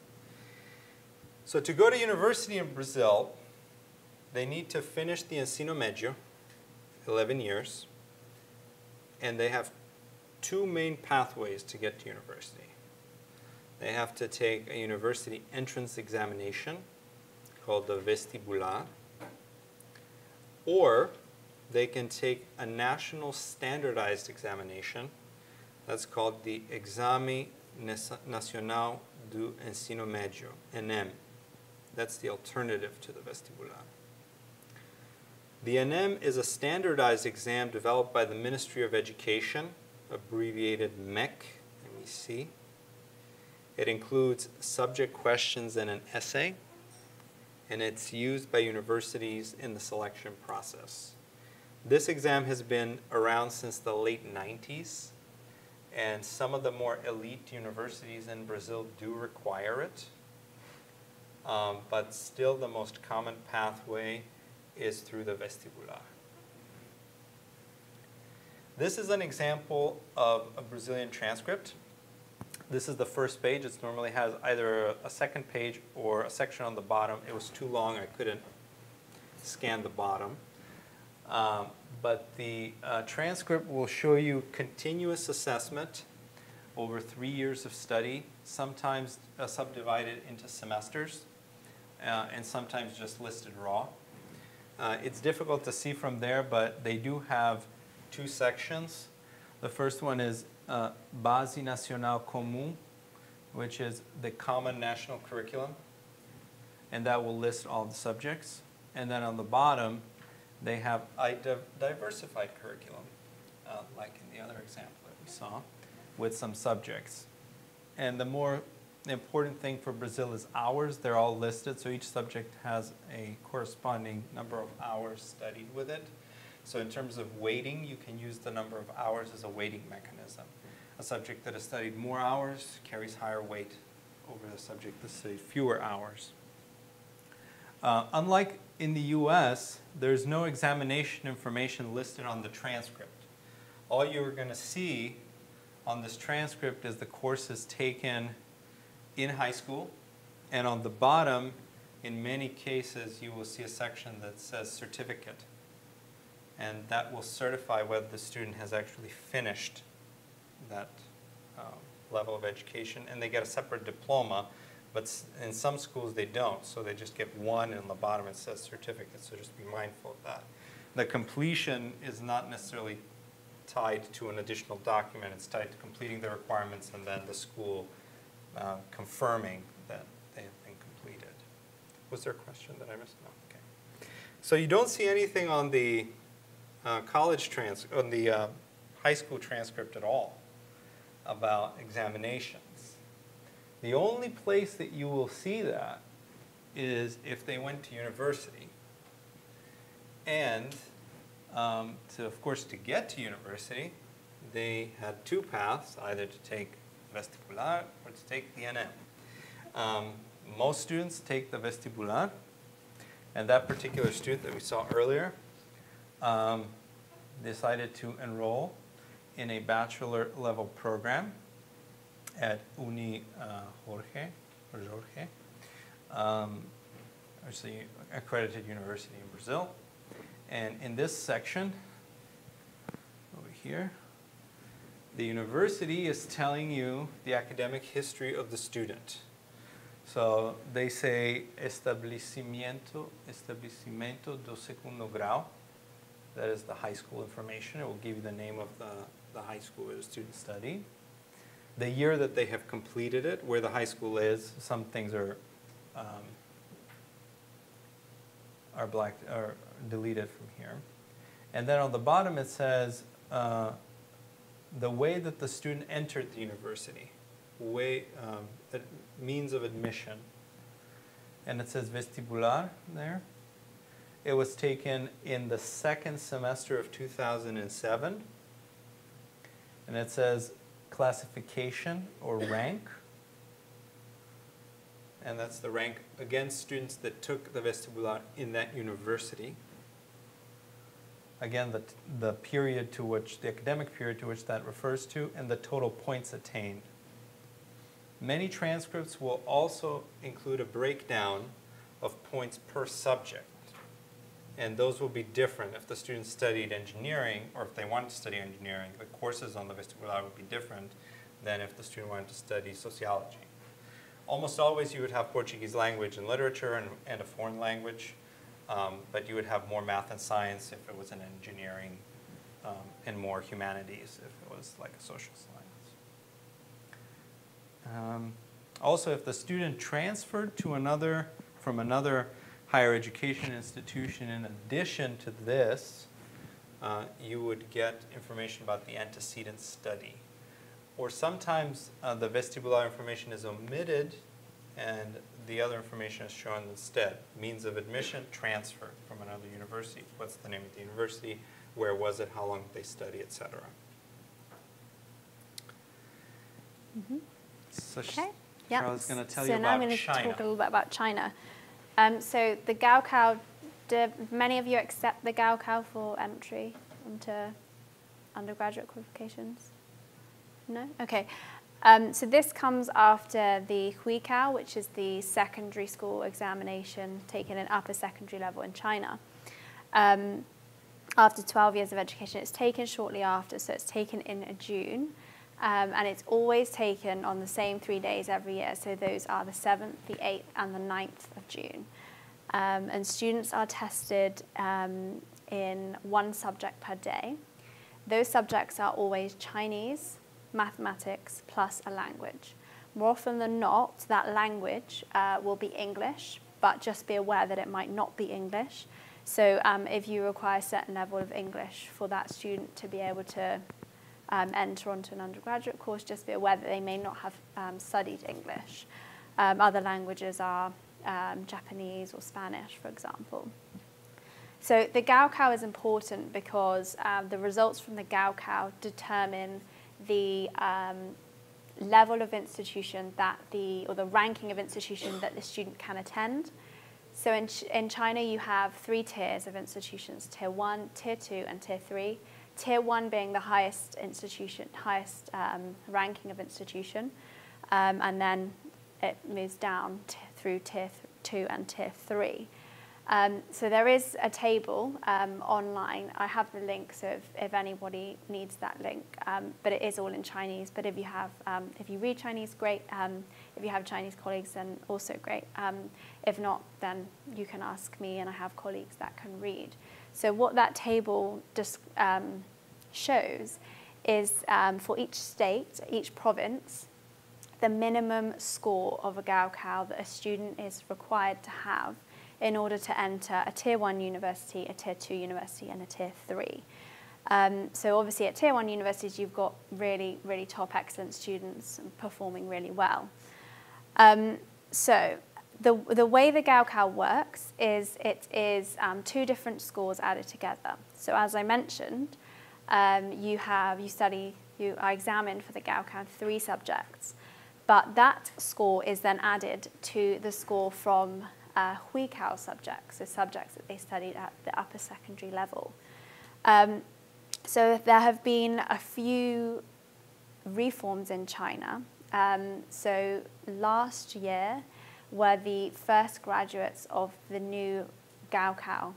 So to go to university in Brazil, they need to finish the ensino medio, 11 years, and they have two main pathways to get to university. They have to take a university entrance examination called the vestibular, or they can take a national standardized examination that's called the Exame Nacional do Ensino Médio, ENEM. That's the alternative to the vestibular. The ENEM is a standardized exam developed by the Ministry of Education, abbreviated MEC. It includes subject questions and an essay, and it's used by universities in the selection process. This exam has been around since the late 90s, and some of the more elite universities in Brazil do require it. But still the most common pathway is through the vestibular. This is an example of a Brazilian transcript. This is the first page. It normally has either a second page or a section on the bottom. It was too long, I couldn't scan the bottom. But the transcript will show you continuous assessment over 3 years of study, sometimes subdivided into semesters, and sometimes just listed raw. It's difficult to see from there, but they do have two sections. The first one is Base Nacional Comum, which is the common national curriculum, and that will list all the subjects. And then on the bottom, they have a diversified curriculum, like in the other example that we saw, with some subjects. And the more important thing for Brazil is hours. They're all listed, so each subject has a corresponding number of hours studied with it. So in terms of weighting, you can use the number of hours as a weighting mechanism. A subject that has studied more hours carries higher weight over the subject that studied fewer hours. Unlike in the US, there's no examination information listed on the transcript. All you're going to see on this transcript is the courses taken in high school, and on the bottom, in many cases, you will see a section that says certificate, and that will certify whether the student has actually finished that level of education, and they get a separate diploma, but in some schools they don't, so they just get one, and on the bottom it says certificate, so just be mindful of that. The completion is not necessarily tied to an additional document, it's tied to completing the requirements and then the school confirming that they have been completed. Was there a question that I missed? No, okay. So you don't see anything on the on the high school transcript at all about examinations. The only place that you will see that is if they went to university. And of course, to get to university, they had two paths, either to take vestibular or to take the ENEM. Most students take the vestibular, and that particular student that we saw earlier decided to enroll in a bachelor level program at Jorge, it's an accredited university in Brazil. And in this section, over here, the university is telling you the academic history of the student. So they say establecimiento do segundo grau. That is the high school information. It will give you the name of the high school where the student studied. The year that they have completed it, where the high school is. Some things are deleted from here. And then on the bottom it says the way that the student entered the university, means of admission. And it says vestibular there. It was taken in the second semester of 2007. And it says classification or rank. And that's the rank against students that took the vestibular in that university. Again, the period to which, the academic period to which that refers to, and the total points attained. Many transcripts will also include a breakdown of points per subject. And those will be different if the student studied engineering, or if they wanted to study engineering, the courses on the vestibular would be different than if the student wanted to study sociology. Almost always you would have Portuguese language and literature and a foreign language, but you would have more math and science if it was an engineering, and more humanities if it was like a social science. Also, if the student transferred to from another higher education institution in addition to this, you would get information about the antecedent study. Or sometimes the vestibular information is omitted and the other information is shown instead. Means of admission, transfer from another university. What's the name of the university? Where was it? How long did they study, etc. So Okay. Charlotte's going to tell you So now I'm about going to China. talk a little bit about China. So the Gaokao, do many of you accept the Gaokao for entry into undergraduate qualifications? No? Okay. So this comes after the Huikao, which is the secondary school examination taken at upper secondary level in China. After 12 years of education, it's taken shortly after, so it's taken in June. And it's always taken on the same 3 days every year. So those are the 7th, the 8th, and the 9th of June. And students are tested in one subject per day. Those subjects are always Chinese, mathematics, plus a language. More often than not, that language will be English, but just be aware that it might not be English. So if you require a certain level of English for that student to be able to enter onto an undergraduate course, just be aware that they may not have studied English. Other languages are Japanese or Spanish, for example. So the Gaokao is important because the results from the Gaokao determine the level of institution that or the ranking of institution that the student can attend. So in China, you have 3 tiers of institutions: Tier 1, Tier 2, and Tier 3. Tier 1 being the highest institution, highest ranking of institution, and then it moves down through Tier 2 and Tier 3. So there is a table online. I have the link, so if anybody needs that link, but it is all in Chinese. But if you read Chinese, great. If you have Chinese colleagues, then also great. If not, then you can ask me, and I have colleagues that can read. So what that table just shows is for each state, each province, the minimum score of a Gaokao that a student is required to have in order to enter a Tier 1 university, a Tier 2 university, and a Tier 3. So obviously at Tier 1 universities, you've got really, really top excellent students performing really well. So the way the Gaokao works is it is 2 different scores added together. So as I mentioned, you are examined for the Gaokao 3 subjects, but that score is then added to the score from Huikao subjects, so subjects that they studied at the upper secondary level. So there have been a few reforms in China. So last year were the first graduates of the new Gaokao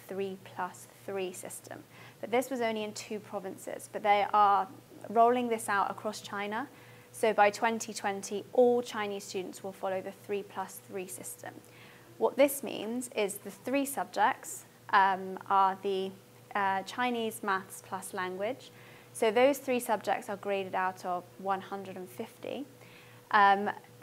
3+3 system. But this was only in 2 provinces, but they are rolling this out across China. So by 2020, all Chinese students will follow the 3+3 system. What this means is the 3 subjects are the Chinese, maths, plus language. So those 3 subjects are graded out of 150,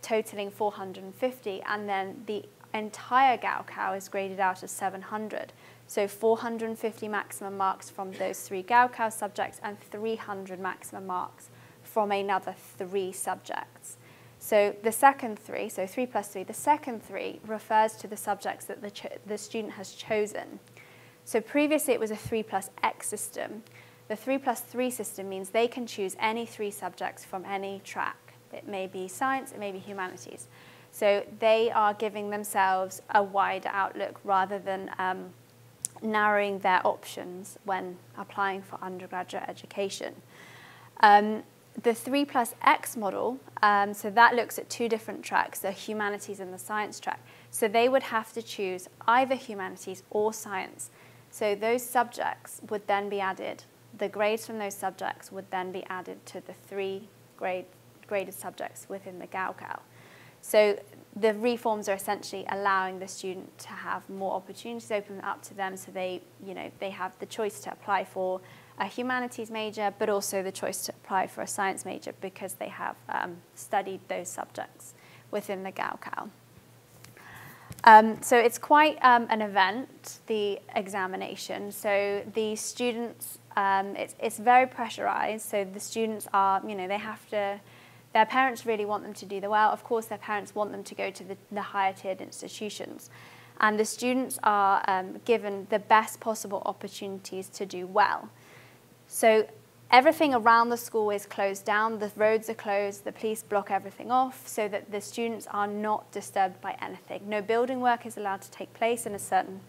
totaling 450, and then the entire Gaokao is graded out as 700. So 450 maximum marks from those 3 Gaokao subjects and 300 maximum marks from another 3 subjects. So the second 3, so 3 plus 3, the second 3 refers to the subjects that the student has chosen. So previously it was a 3 plus X system. The 3 plus 3 system means they can choose any 3 subjects from any track. It may be science, it may be humanities. So they are giving themselves a wider outlook rather than narrowing their options when applying for undergraduate education. The 3 plus X model, so that looks at 2 different tracks, the humanities and the science track. So they would have to choose either humanities or science. So those subjects would then be added, the grades from those subjects would then be added to the 3 graded subjects within the Gaokao. So the reforms are essentially allowing the student to have more opportunities open up to them, so they have the choice to apply for a humanities major, but also the choice to apply for a science major because they have studied those subjects within the Gaokao. So it's quite an event, the examination. So the students, it's very pressurized. So the students are, they have to, their parents really want them to do well. Of course, their parents want them to go to the higher tiered institutions. And the students are given the best possible opportunities to do well. So everything around the school is closed down, the roads are closed, the police block everything off so that the students are not disturbed by anything. No building work is allowed to take place in a certain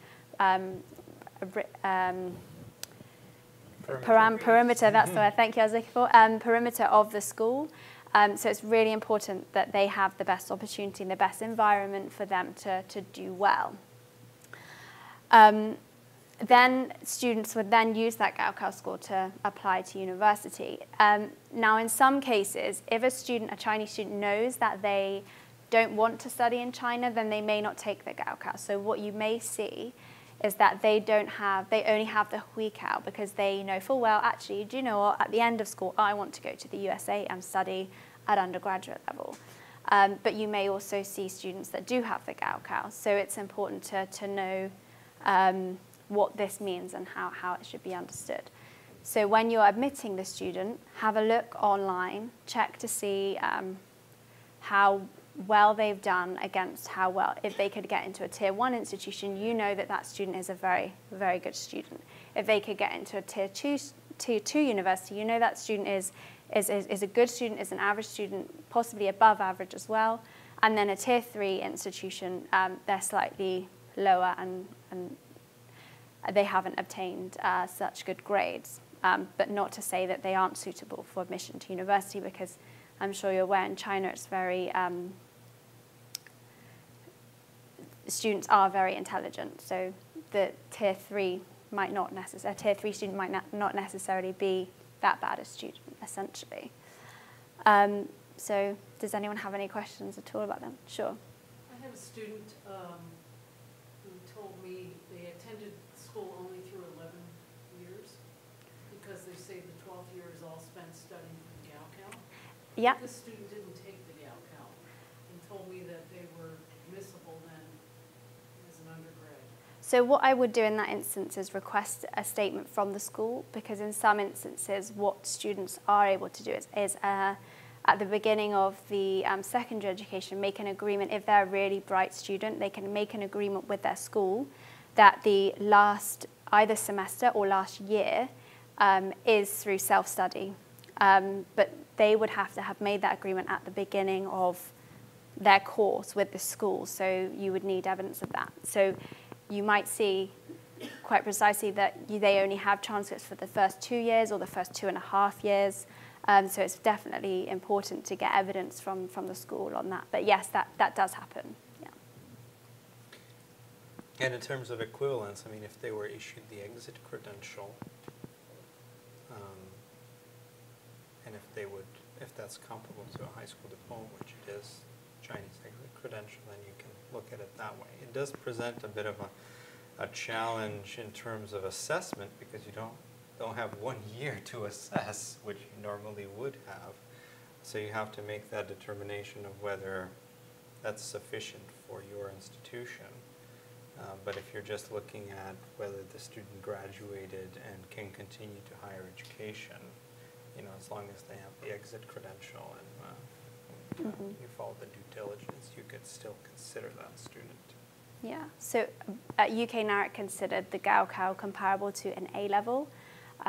perimeter, that's the word, thank you, I was looking for, perimeter of the school. So it's really important that they have the best opportunity and the best environment for them to do well. Then students would then use that Gaokao score to apply to university. Now, in some cases, if a Chinese student knows that they don't want to study in China, then they may not take the Gaokao. So what you may see is that they only have the Huikao because they know full well, actually, do you know what, at the end of school, I want to go to the USA and study at undergraduate level. But you may also see students that do have the Gaokao. So it's important to know what this means and how it should be understood. So when you're admitting the student, have a look online, check to see how well they've done against how well, if they could get into a tier 1 institution, you know that that student is a very, very good student. If they could get into a tier 2 university, you know that student is a good student, is an average student, possibly above average as well. And then a tier 3 institution, they're slightly lower and they haven't obtained such good grades, but not to say that they aren't suitable for admission to university, because I'm sure you're aware in China it's very, students are very intelligent, so the tier 3 might not necessarily, a tier 3 student might not necessarily be that bad a student, essentially. So does anyone have any questions at all about them? Sure. I have a student who told me they attended school only through 11 years because they say the 12th year is all spent studying for the Gaokao. Yeah. This student didn't take the Gaokao and told me that they were admissible then as an undergrad. So what I would do in that instance is request a statement from the school, because in some instances what students are able to do is at the beginning of the secondary education, make an agreement. If they're a really bright student, they can make an agreement with their school that the last either semester or last year is through self-study. But they would have to have made that agreement at the beginning of their course with the school, so you would need evidence of that. So you might see quite precisely that they only have transcripts for the first 2 years or the first 2.5 years. So it's definitely important to get evidence from the school on that. But yes, that does happen. Yeah. And in terms of equivalence, I mean, if they were issued the exit credential, and if that's comparable to a high school diploma, which it is, Chinese exit credential, then you can look at it that way. It does present a bit of a challenge in terms of assessment, because you don't have 1 year to assess, which you normally would have. So you have to make that determination of whether that's sufficient for your institution. But if you're just looking at whether the student graduated and can continue to higher education, as long as they have the exit credential and you follow the due diligence, you could still consider that student. Yeah, so at UK NARIC considered the Gaokao comparable to an A-level,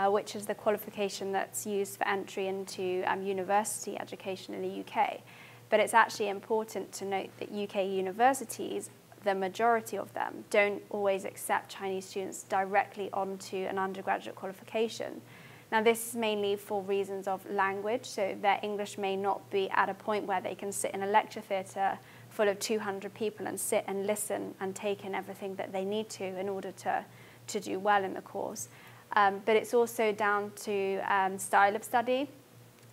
which is the qualification that's used for entry into university education in the UK. But it's actually important to note that UK universities, the majority of them, don't always accept Chinese students directly onto an undergraduate qualification. Now, this is mainly for reasons of language, so their English may not be at a point where they can sit in a lecture theatre full of 200 people and sit and listen and take in everything that they need to in order to do well in the course. But it's also down to style of study.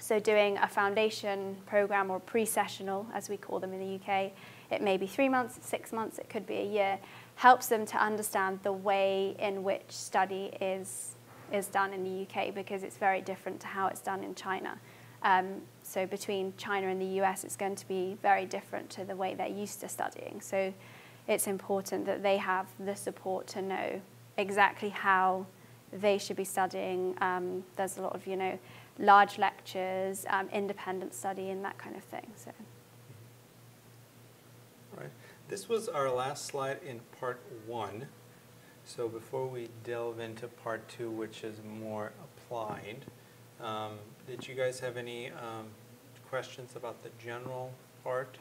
So doing a foundation program or pre-sessional, as we call them in the UK, it may be 3 months, 6 months, it could be a year, helps them to understand the way in which study is done in the UK, because it's very different to how it's done in China. So between China and the US, it's going to be very different to the way they're used to studying. So it's important that they have the support to know exactly how they should be studying. There's a lot of, large lectures, independent study, and that kind of thing. So. All right. This was our last slide in part 1. So before we delve into part 2, which is more applied, did you guys have any questions about the general part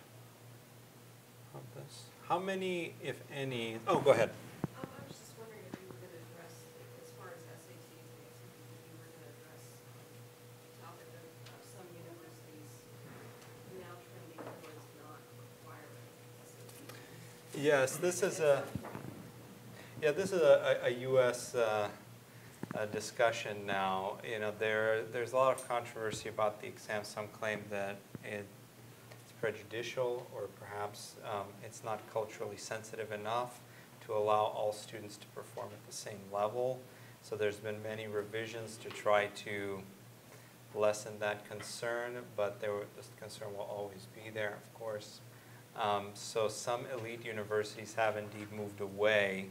of this? How many, if any, oh, go ahead. I was just wondering if you were going to address, as far as SATs and ACTs, if you were going to address the topic of some universities now trending towards not requiring SATs. Yes, this is a U.S. Discussion now. There's a lot of controversy about the exam. Some claim that it's prejudicial, or perhaps it's not culturally sensitive enough to allow all students to perform at the same level. So there's been many revisions to try to lessen that concern, but this concern will always be there, of course. So some elite universities have indeed moved away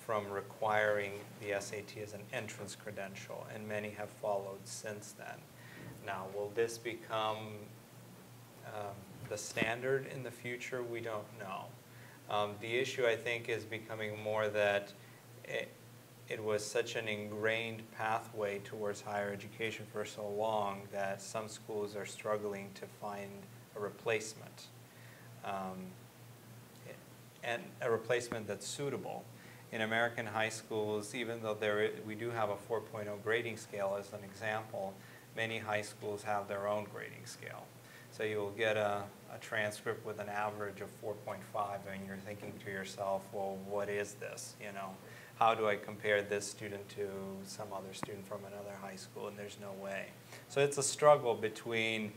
from requiring the SAT as an entrance credential, and many have followed since then. Now, will this become the standard in the future? We don't know. The issue, I think, is becoming more that it was such an ingrained pathway towards higher education for so long that some schools are struggling to find a replacement, and a replacement that's suitable. In American high schools, even though we do have a 4.0 grading scale as an example, many high schools have their own grading scale. So you'll get a transcript with an average of 4.5, and you're thinking to yourself, well, what is this? How do I compare this student to some other student from another high school? And there's no way. So it's a struggle between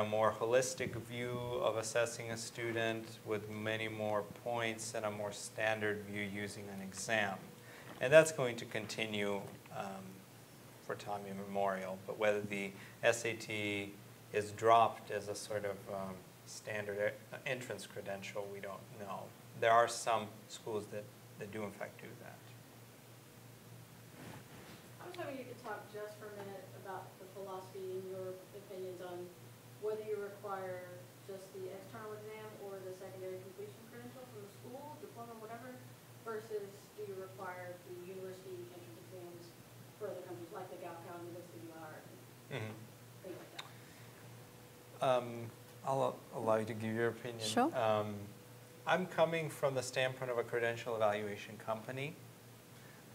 more holistic view of assessing a student with many more points and a more standard view using an exam. And that's going to continue for time immemorial. But whether the SAT is dropped as a sort of standard entrance credential, we don't know. There are some schools that do in fact do that. I was hoping you could talk just for a minute about the philosophy and your opinions on whether you require just the external exam or the secondary completion credential from the school, diploma, whatever, versus do you require the university entrance exams for other countries like the Gaokao University you are, and things like that? I'll allow you to give your opinion. Sure. I'm coming from the standpoint of a credential evaluation company,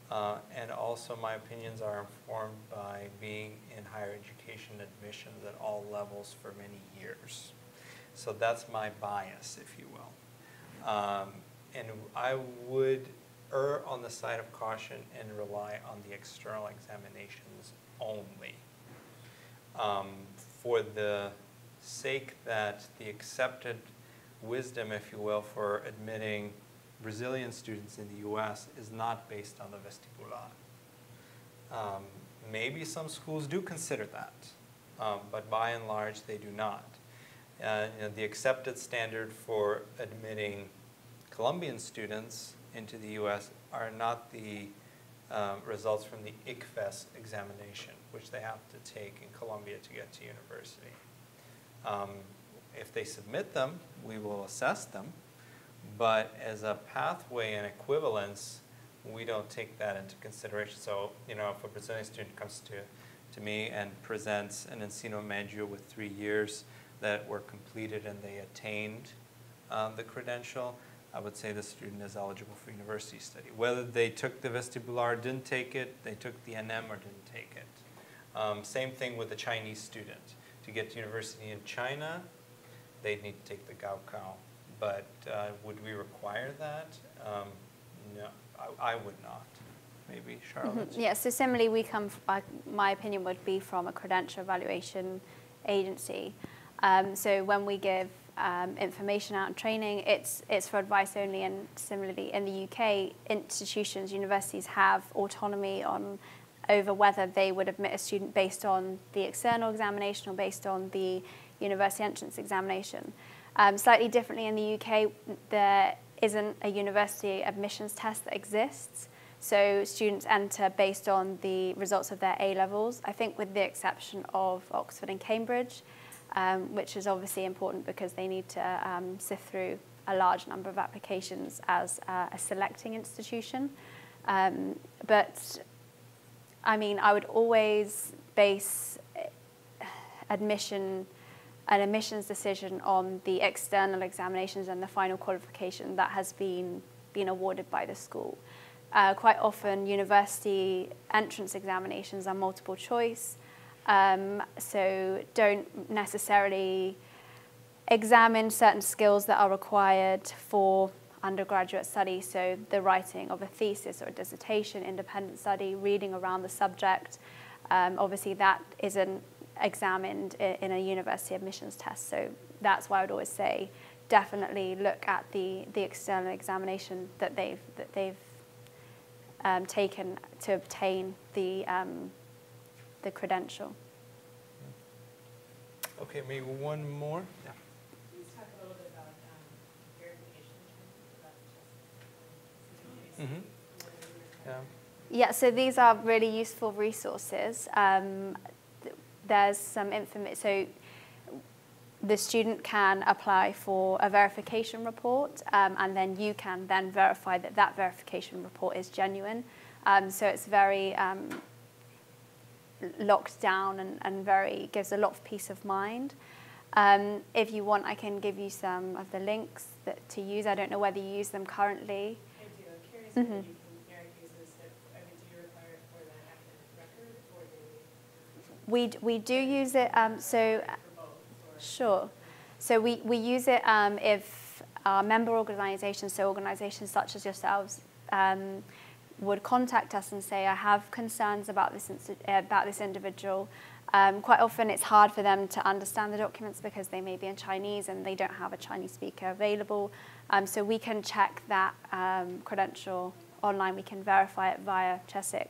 and also my opinions are informed by being in higher education admissions at all levels for many years. So that's my bias, if you will. And I would err on the side of caution and rely on the external examinations only. For the sake that the accepted wisdom, if you will, for admitting Brazilian students in the US is not based on the vestibular. Maybe some schools do consider that, but by and large they do not. The accepted standard for admitting Colombian students into the US are not the results from the ICFES examination, which they have to take in Colombia to get to university. If they submit them, we will assess them, but as a pathway and equivalence, we don't take that into consideration. So, you know, if a Brazilian student comes to me and presents an ensino medio with 3 years that were completed and they attained the credential, I would say the student is eligible for university study. Whether they took the vestibular, didn't take it, they took the NM or didn't take it. Same thing with the Chinese student. To get to university in China, they'd need to take the Gaokao. But would we require that? No, I would not. Maybe Charlotte? Yeah, so similarly, we come, my opinion would be from a credential evaluation agency. So when we give information out and training, it's for advice only, and similarly in the UK, institutions, universities have autonomy over whether they would admit a student based on the external examination or based on the university entrance examination. Slightly differently in the UK, there isn't a university admissions test that exists, so students enter based on the results of their A-levels, I think with the exception of Oxford and Cambridge, which is obviously important because they need to sift through a large number of applications as a selecting institution. But I mean, I would always base an admissions decision on the external examinations and the final qualification that has been awarded by the school. Quite often, university entrance examinations are multiple choice, so don't necessarily examine certain skills that are required for undergraduate study, so the writing of a thesis or a dissertation, independent study, reading around the subject. Obviously, that isn't examined in a university admissions test, so that's why I would always say definitely look at the external examination that they've taken to obtain the credential. Okay, maybe one more. Yeah. Please talk a little bit about verification. Yeah, so these are really useful resources. There's some information, so the student can apply for a verification report, and then you can then verify that that verification report is genuine. So it's very locked down and gives a lot of peace of mind. If you want, I can give you some of the links to use. I don't know whether you use them currently. I do. I'm curious whether you can use this. Do you require it for the academic record, or do We do use it. Sure. So we use it if our member organisations, so organisations such as yourselves, would contact us and say, I have concerns about this individual. Quite often it's hard for them to understand the documents because they may be in Chinese and they don't have a Chinese speaker available. So we can check that credential online. We can verify it via TAICEP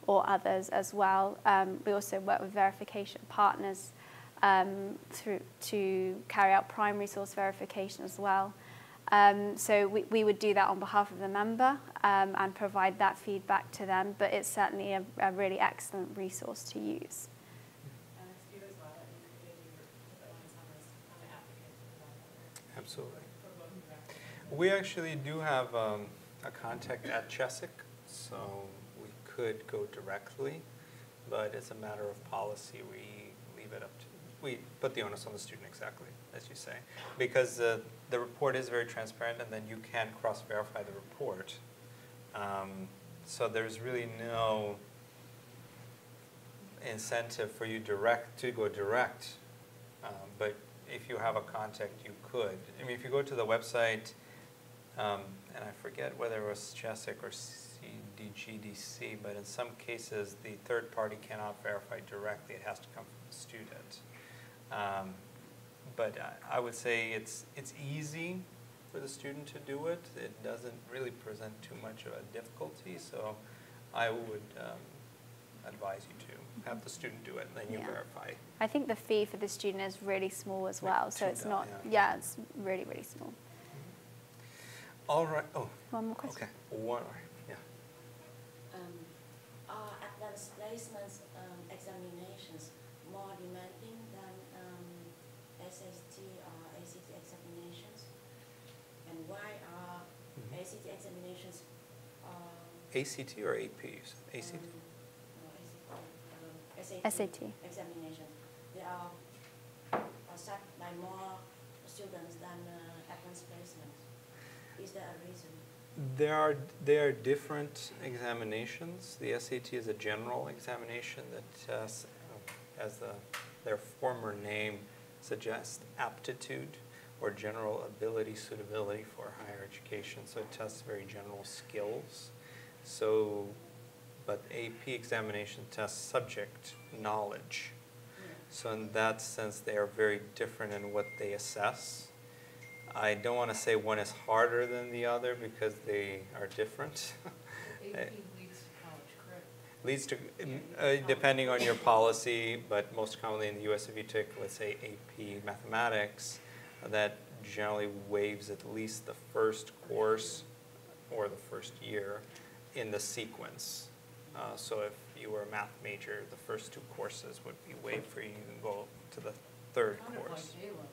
or others as well. We also work with verification partners to carry out primary source verification as well. So we would do that on behalf of the member and provide that feedback to them, but it's certainly a really excellent resource to use. Absolutely. We actually do have a contact at TAICEP, so we could go directly, but it's a matter of policy. We leave it up to, we put the onus on the student, exactly, as you say, because the report is very transparent, and then you can cross-verify the report. So there's really no incentive for you to go direct, but if you have a contact, you could. I mean, if you go to the website, and I forget whether it was TAICEP or CDGDC, but in some cases, the third party cannot verify directly. It has to come from the student. But I would say it's easy for the student to do it. It doesn't really present too much of a difficulty, so I would advise you to have the student do it, and then you verify. I think the fee for the student is really small as well, so it's not, it's really, really small. All right. Oh, One more question. okay. One more. Yeah. Are advanced placements examinations more demanding than SAT or ACT examinations? And why are ACT examinations ACT or AP? You said ACT? SAT. examination. They are sat by more students than advanced placements. Is there a reason? There are different examinations. The SAT is a general examination that tests, as their former name suggests, aptitude or general ability suitability for higher education. So it tests very general skills. So, but AP examination tests subject knowledge. So in that sense, they are very different in what they assess. I don't want to say one is harder than the other because they are different. AP leads to college credit. Leads to, depending on your policy, but most commonly in the US, if you take, let's say, AP mathematics, that generally waives at least the first course or the first year in the sequence. So if you were a math major, the first 2 courses would be waived for you. You can go to the 3rd course. Like A-levels.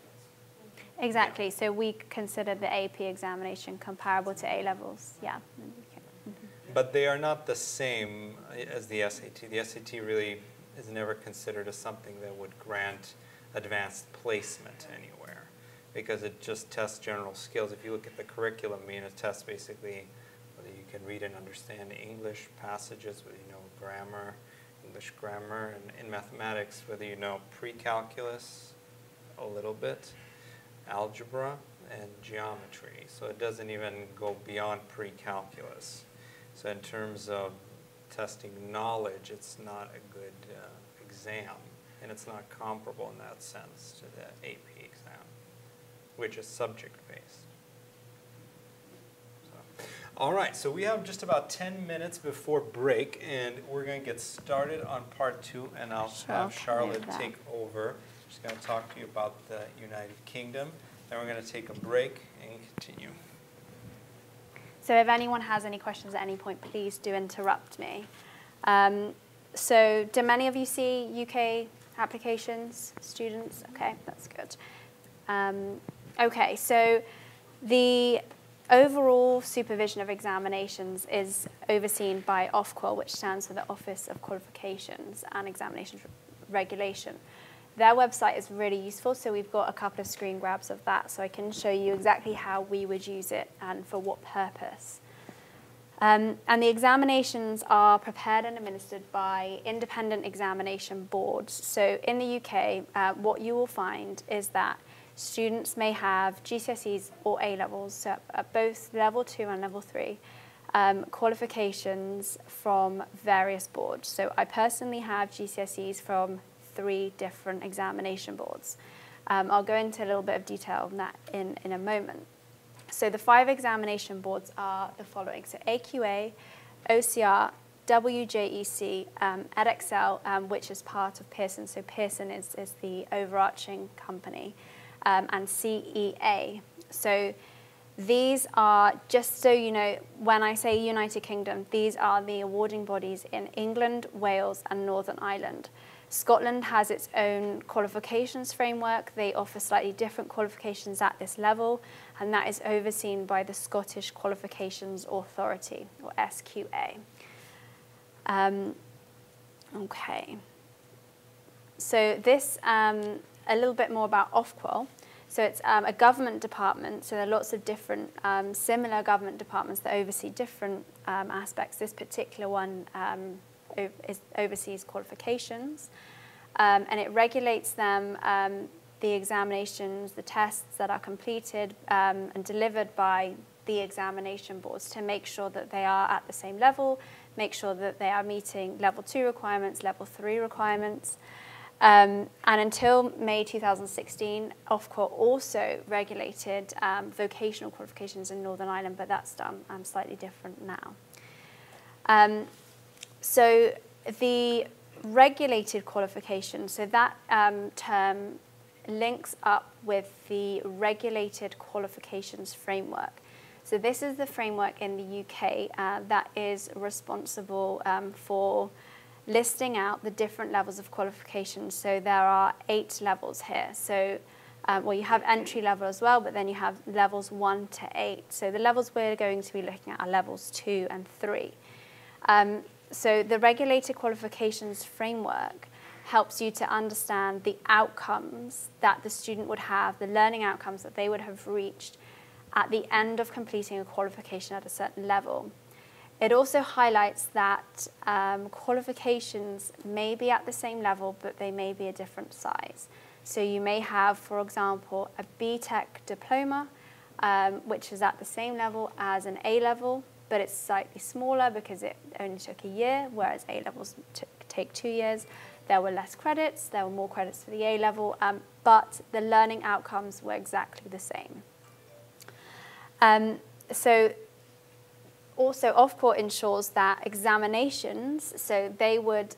Exactly. So we consider the AP examination comparable to A-levels. Yeah. But they are not the same as the SAT. The SAT really is never considered as something that would grant advanced placement anywhere because it just tests general skills. If you look at the curriculum, it tests basically whether you can read and understand English passages, whether you know grammar, English grammar, and in mathematics, whether you know pre-calculus a little bit, algebra, and geometry. So it doesn't even go beyond pre-calculus. So in terms of testing knowledge, it's not a good exam, and it's not comparable in that sense to the AP exam, which is subject-based. So, all right, so we have just about 10 minutes before break, and we're going to get started on part 2, and I'll have Charlotte take over. She's going to talk to you about the United Kingdom. Then we're going to take a break and continue. So if anyone has any questions at any point, please do interrupt me. So do many of you see UK applications, students? Okay, that's good. Okay, so the overall supervision of examinations is overseen by Ofqual, which stands for the Office of Qualifications and Examinations Regulation. Their website is really useful, so we've got a couple of screen grabs of that, so I can show you exactly how we would use it and for what purpose. And the examinations are prepared and administered by independent examination boards. So in the UK, what you will find is that students may have GCSEs or A-levels, so at both level 2 and level 3, qualifications from various boards. So I personally have GCSEs from 3 different examination boards. I'll go into a little bit of detail on that in a moment. So the 5 examination boards are the following. So AQA, OCR, WJEC, Edexcel, which is part of Pearson. So Pearson is the overarching company, and CEA. So these are, just so you know, when I say United Kingdom, these are the awarding bodies in England, Wales, and Northern Ireland. Scotland has its own qualifications framework. They offer slightly different qualifications at this level, and that is overseen by the Scottish Qualifications Authority, or SQA. Okay. So this, a little bit more about Ofqual. So it's a government department, so there are lots of different similar government departments that oversee different aspects. This particular one oversees qualifications, and it regulates them, the examinations, the tests that are completed and delivered by the examination boards to make sure that they are at the same level, make sure that they are meeting level 2 requirements, level 3 requirements. And until May 2016, Ofqual also regulated vocational qualifications in Northern Ireland, but that's done slightly different now. So the regulated qualification, so that term links up with the regulated qualifications framework. So this is the framework in the UK that is responsible for listing out the different levels of qualifications. So there are 8 levels here. So well, you have entry level as well, but then you have levels 1 to 8. So the levels we're going to be looking at are levels 2 and 3. So the regulated qualifications framework helps you to understand the outcomes that the student would have, the learning outcomes that they would have reached at the end of completing a qualification at a certain level. It also highlights that qualifications may be at the same level, but they may be a different size. So you may have, for example, a BTEC diploma, which is at the same level as an A-level, but it's slightly smaller because it only took a year, whereas A-levels take 2 years. There were less credits, there were more credits for the A-level, but the learning outcomes were exactly the same. So also Ofqual ensures that examinations, so they would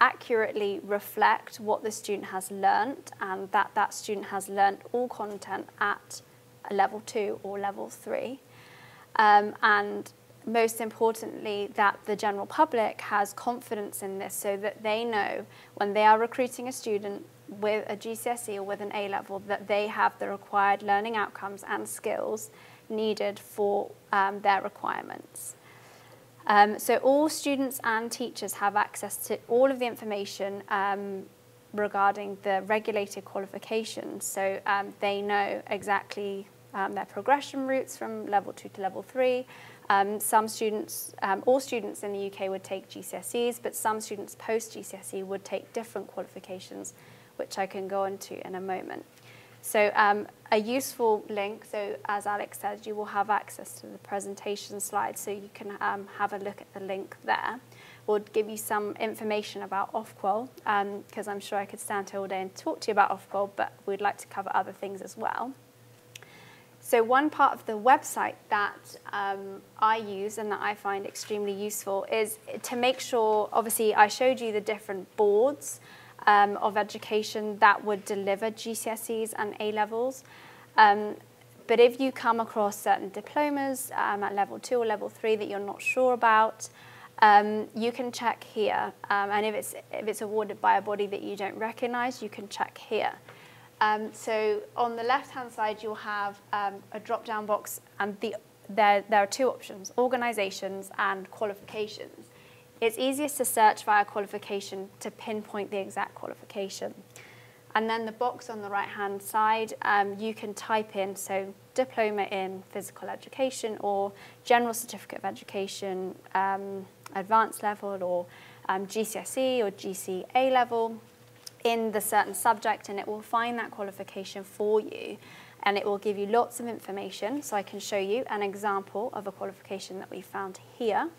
accurately reflect what the student has learnt and that that student has learnt all content at a level 2 or level 3. And most importantly, that the general public has confidence in this so that they know when they are recruiting a student with a GCSE or with an A-level that they have the required learning outcomes and skills needed for their requirements. So all students and teachers have access to all of the information regarding the regulated qualifications. So they know exactly their progression routes from level 2 to level 3. Some students, all students in the UK would take GCSEs, but some students post-GCSE would take different qualifications, which I can go into in a moment. So a useful link, so as Alex said, you will have access to the presentation slides, so you can have a look at the link there. We'll give you some information about Ofqual, because I'm sure I could stand here all day and talk to you about Ofqual, but we'd like to cover other things as well. So one part of the website that I use and that I find extremely useful is to make sure, obviously I showed you the different boards of education that would deliver GCSEs and A-levels. But if you come across certain diplomas at level 2 or level 3 that you're not sure about, you can check here. And if it's awarded by a body that you don't recognize, you can check here. So on the left-hand side, you'll have a drop-down box, and there are 2 options, organizations and qualifications. It's easiest to search via qualification to pinpoint the exact qualification. And then the box on the right-hand side, you can type in, so diploma in physical education or general certificate of education, advanced level, or GCSE or GCA level in the certain subject, and it will find that qualification for you, and it will give you lots of information. So I can show you an example of a qualification that we found here.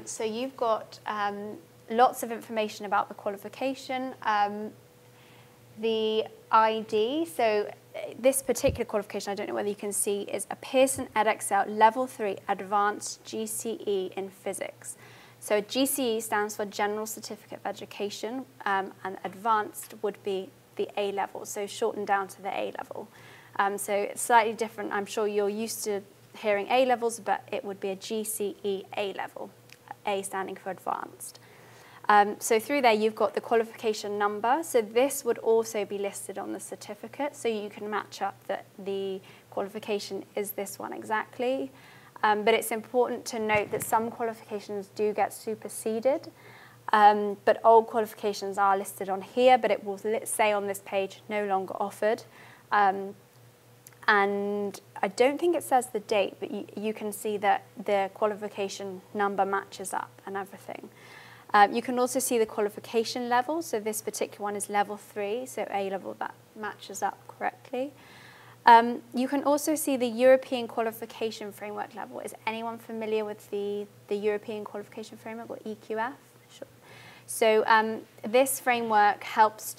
So you've got lots of information about the qualification, the ID. So this particular qualification, I don't know whether you can see, is a Pearson Edexcel Level 3 Advanced GCE in Physics. So GCE stands for General Certificate of Education, and advanced would be the A level, so shortened down to the A level. So it's slightly different. I'm sure you're used to hearing A levels, but it would be a GCE A level, A standing for advanced. So through there, you've got the qualification number. So this would also be listed on the certificate, so you can match up that the qualification is this one exactly. But it's important to note that some qualifications do get superseded, but old qualifications are listed on here, but it will say on this page, no longer offered. And I don't think it says the date, but you can see that the qualification number matches up and everything. You can also see the qualification level. So this particular one is level 3, so A level, that matches up correctly. You can also see the European Qualification Framework level. Is anyone familiar with the European Qualification Framework, or EQF? Sure. So this framework helps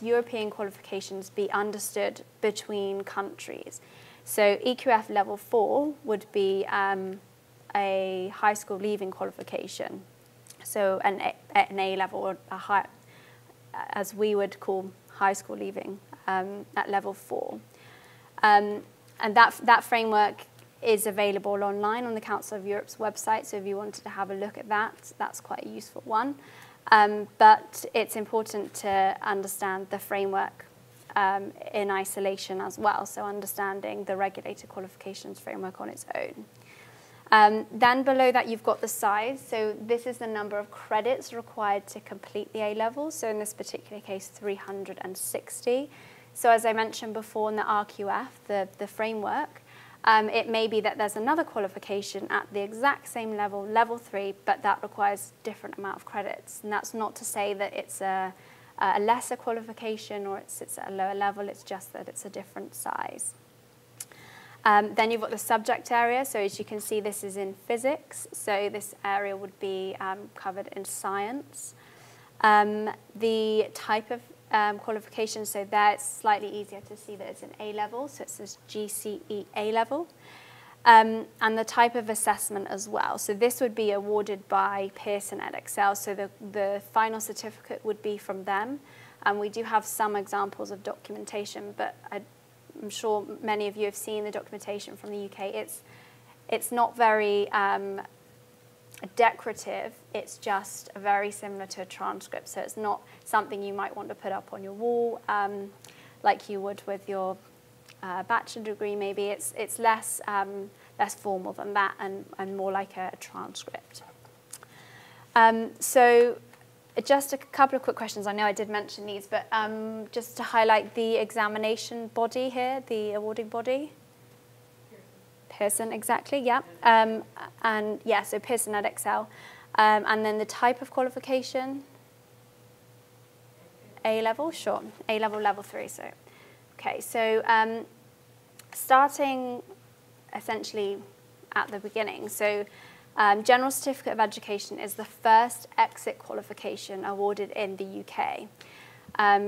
European qualifications be understood between countries. So EQF level 4 would be a high school leaving qualification. So an A level, or a high, as we would call high school leaving, at level 4. And that framework is available online on the Council of Europe's website, so if you wanted to have a look at that, that's quite a useful one. But it's important to understand the framework in isolation as well, so understanding the regulator qualifications framework on its own. Then below that you've got the size, so this is the number of credits required to complete the A-levels, so in this particular case 360. So as I mentioned before in the RQF, the framework, it may be that there's another qualification at the exact same level, level 3, but that requires different amount of credits. And that's not to say that it's a lesser qualification or it's at a lower level, it's just that it's a different size. Then you've got the subject area. So as you can see, this is in physics. So this area would be covered in science. The type of qualification, so there it's slightly easier to see that it's an A-level, so it says GCE A-level. And the type of assessment as well. So this would be awarded by Pearson Edexcel, so the final certificate would be from them. And we do have some examples of documentation, but I'm sure many of you have seen the documentation from the UK. It's not very decorative, it's just very similar to a transcript, so it's not something you might want to put up on your wall like you would with your bachelor degree maybe. It's less formal than that and more like a transcript. So just a couple of quick questions. I know I did mention these, but just to highlight the examination body here, the awarding body. Pearson, exactly, yeah. And yeah, so Pearson Edexcel. And then the type of qualification? A-level, sure. A-level, level 3, so. Okay, so starting essentially at the beginning. So General Certificate of Education is the first exit qualification awarded in the UK.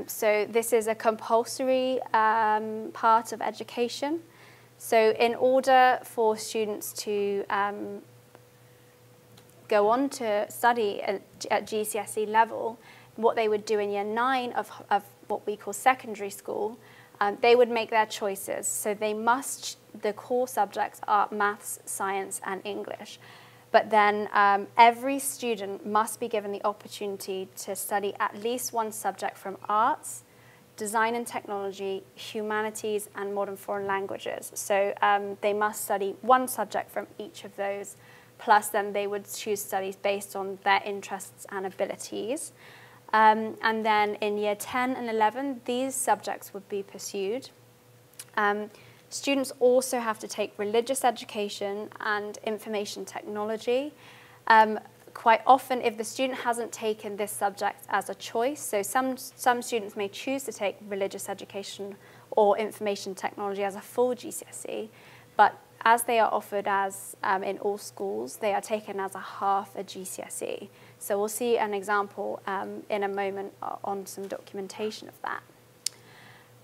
So this is a compulsory part of education. So in order for students to go on to study at GCSE level, what they would do in year 9 of what we call secondary school, they would make their choices. So they must, the core subjects are maths, science, and English. But then every student must be given the opportunity to study at least one subject from arts, design and technology, humanities, and modern foreign languages. So they must study one subject from each of those, plus then they would choose studies based on their interests and abilities. And then in year 10 and 11, these subjects would be pursued. Students also have to take religious education and information technology. Quite often, if the student hasn't taken this subject as a choice, so some students may choose to take religious education or information technology as a full GCSE, but as they are offered as in all schools, they are taken as a half a GCSE. So we'll see an example in a moment on some documentation of that.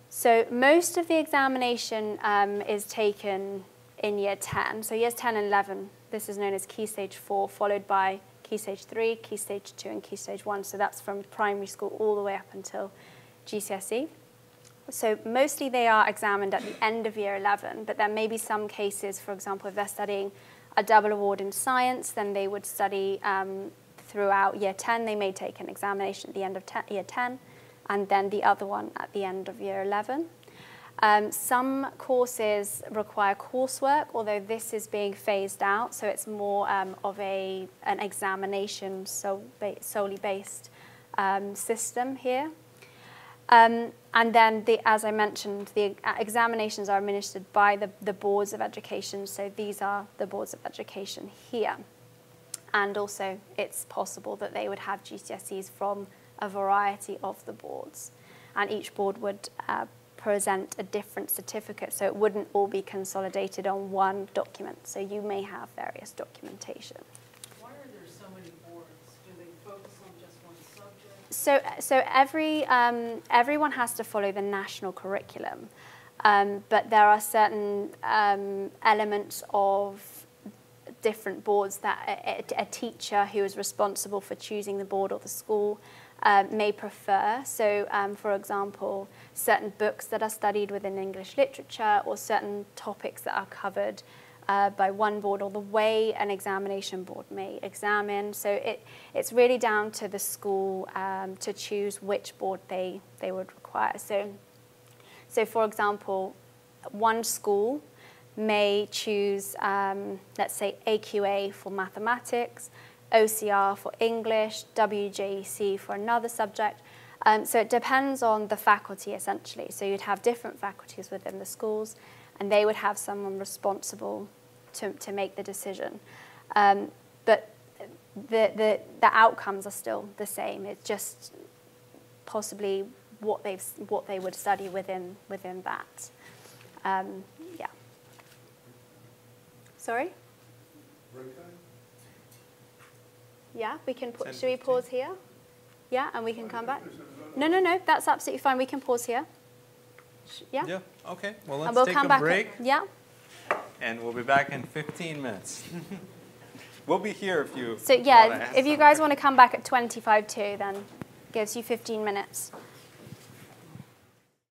So most of the examination is taken in year 10. So years 10 and 11, this is known as Key Stage 4, followed by Key Stage 3, Key Stage 2, and Key Stage 1. So that's from primary school all the way up until GCSE. So mostly they are examined at the end of year 11, but there may be some cases, for example, if they're studying a double award in science, then they would study throughout year 10. They may take an examination at the end of year 10, and then the other one at the end of year 11. Some courses require coursework, although this is being phased out, so it's more of an examination solely based system here. And then, as I mentioned, the examinations are administered by the boards of education, so these are the boards of education here. And also, it's possible that they would have GCSEs from a variety of the boards, and each board would present a different certificate, so it wouldn't all be consolidated on one document, so you may have various documentation. Why are there so many boards? Do they focus on just one subject? So everyone has to follow the national curriculum, but there are certain elements of different boards that a teacher who is responsible for choosing the board or the school may prefer. So, for example, certain books that are studied within English literature or certain topics that are covered by one board, or the way an examination board may examine. So it's really down to the school to choose which board they would require. So for example, one school may choose, let's say, AQA for mathematics, OCR for English, WJEC for another subject. So it depends on the faculty, essentially. So you'd have different faculties within the schools, and they would have someone responsible to make the decision. But the outcomes are still the same. It's just possibly what they would study within that. Yeah. Sorry? Yeah, we can. Should we pause here? Yeah, and we can come back. No. That's absolutely fine. We can pause here. Yeah. Yeah. Okay. Well, And let's we'll take come a back. break. Yeah. And we'll be back in 15 minutes. We'll be here if you. So yeah, if you guys want to come back at 25 to, then gives you 15 minutes.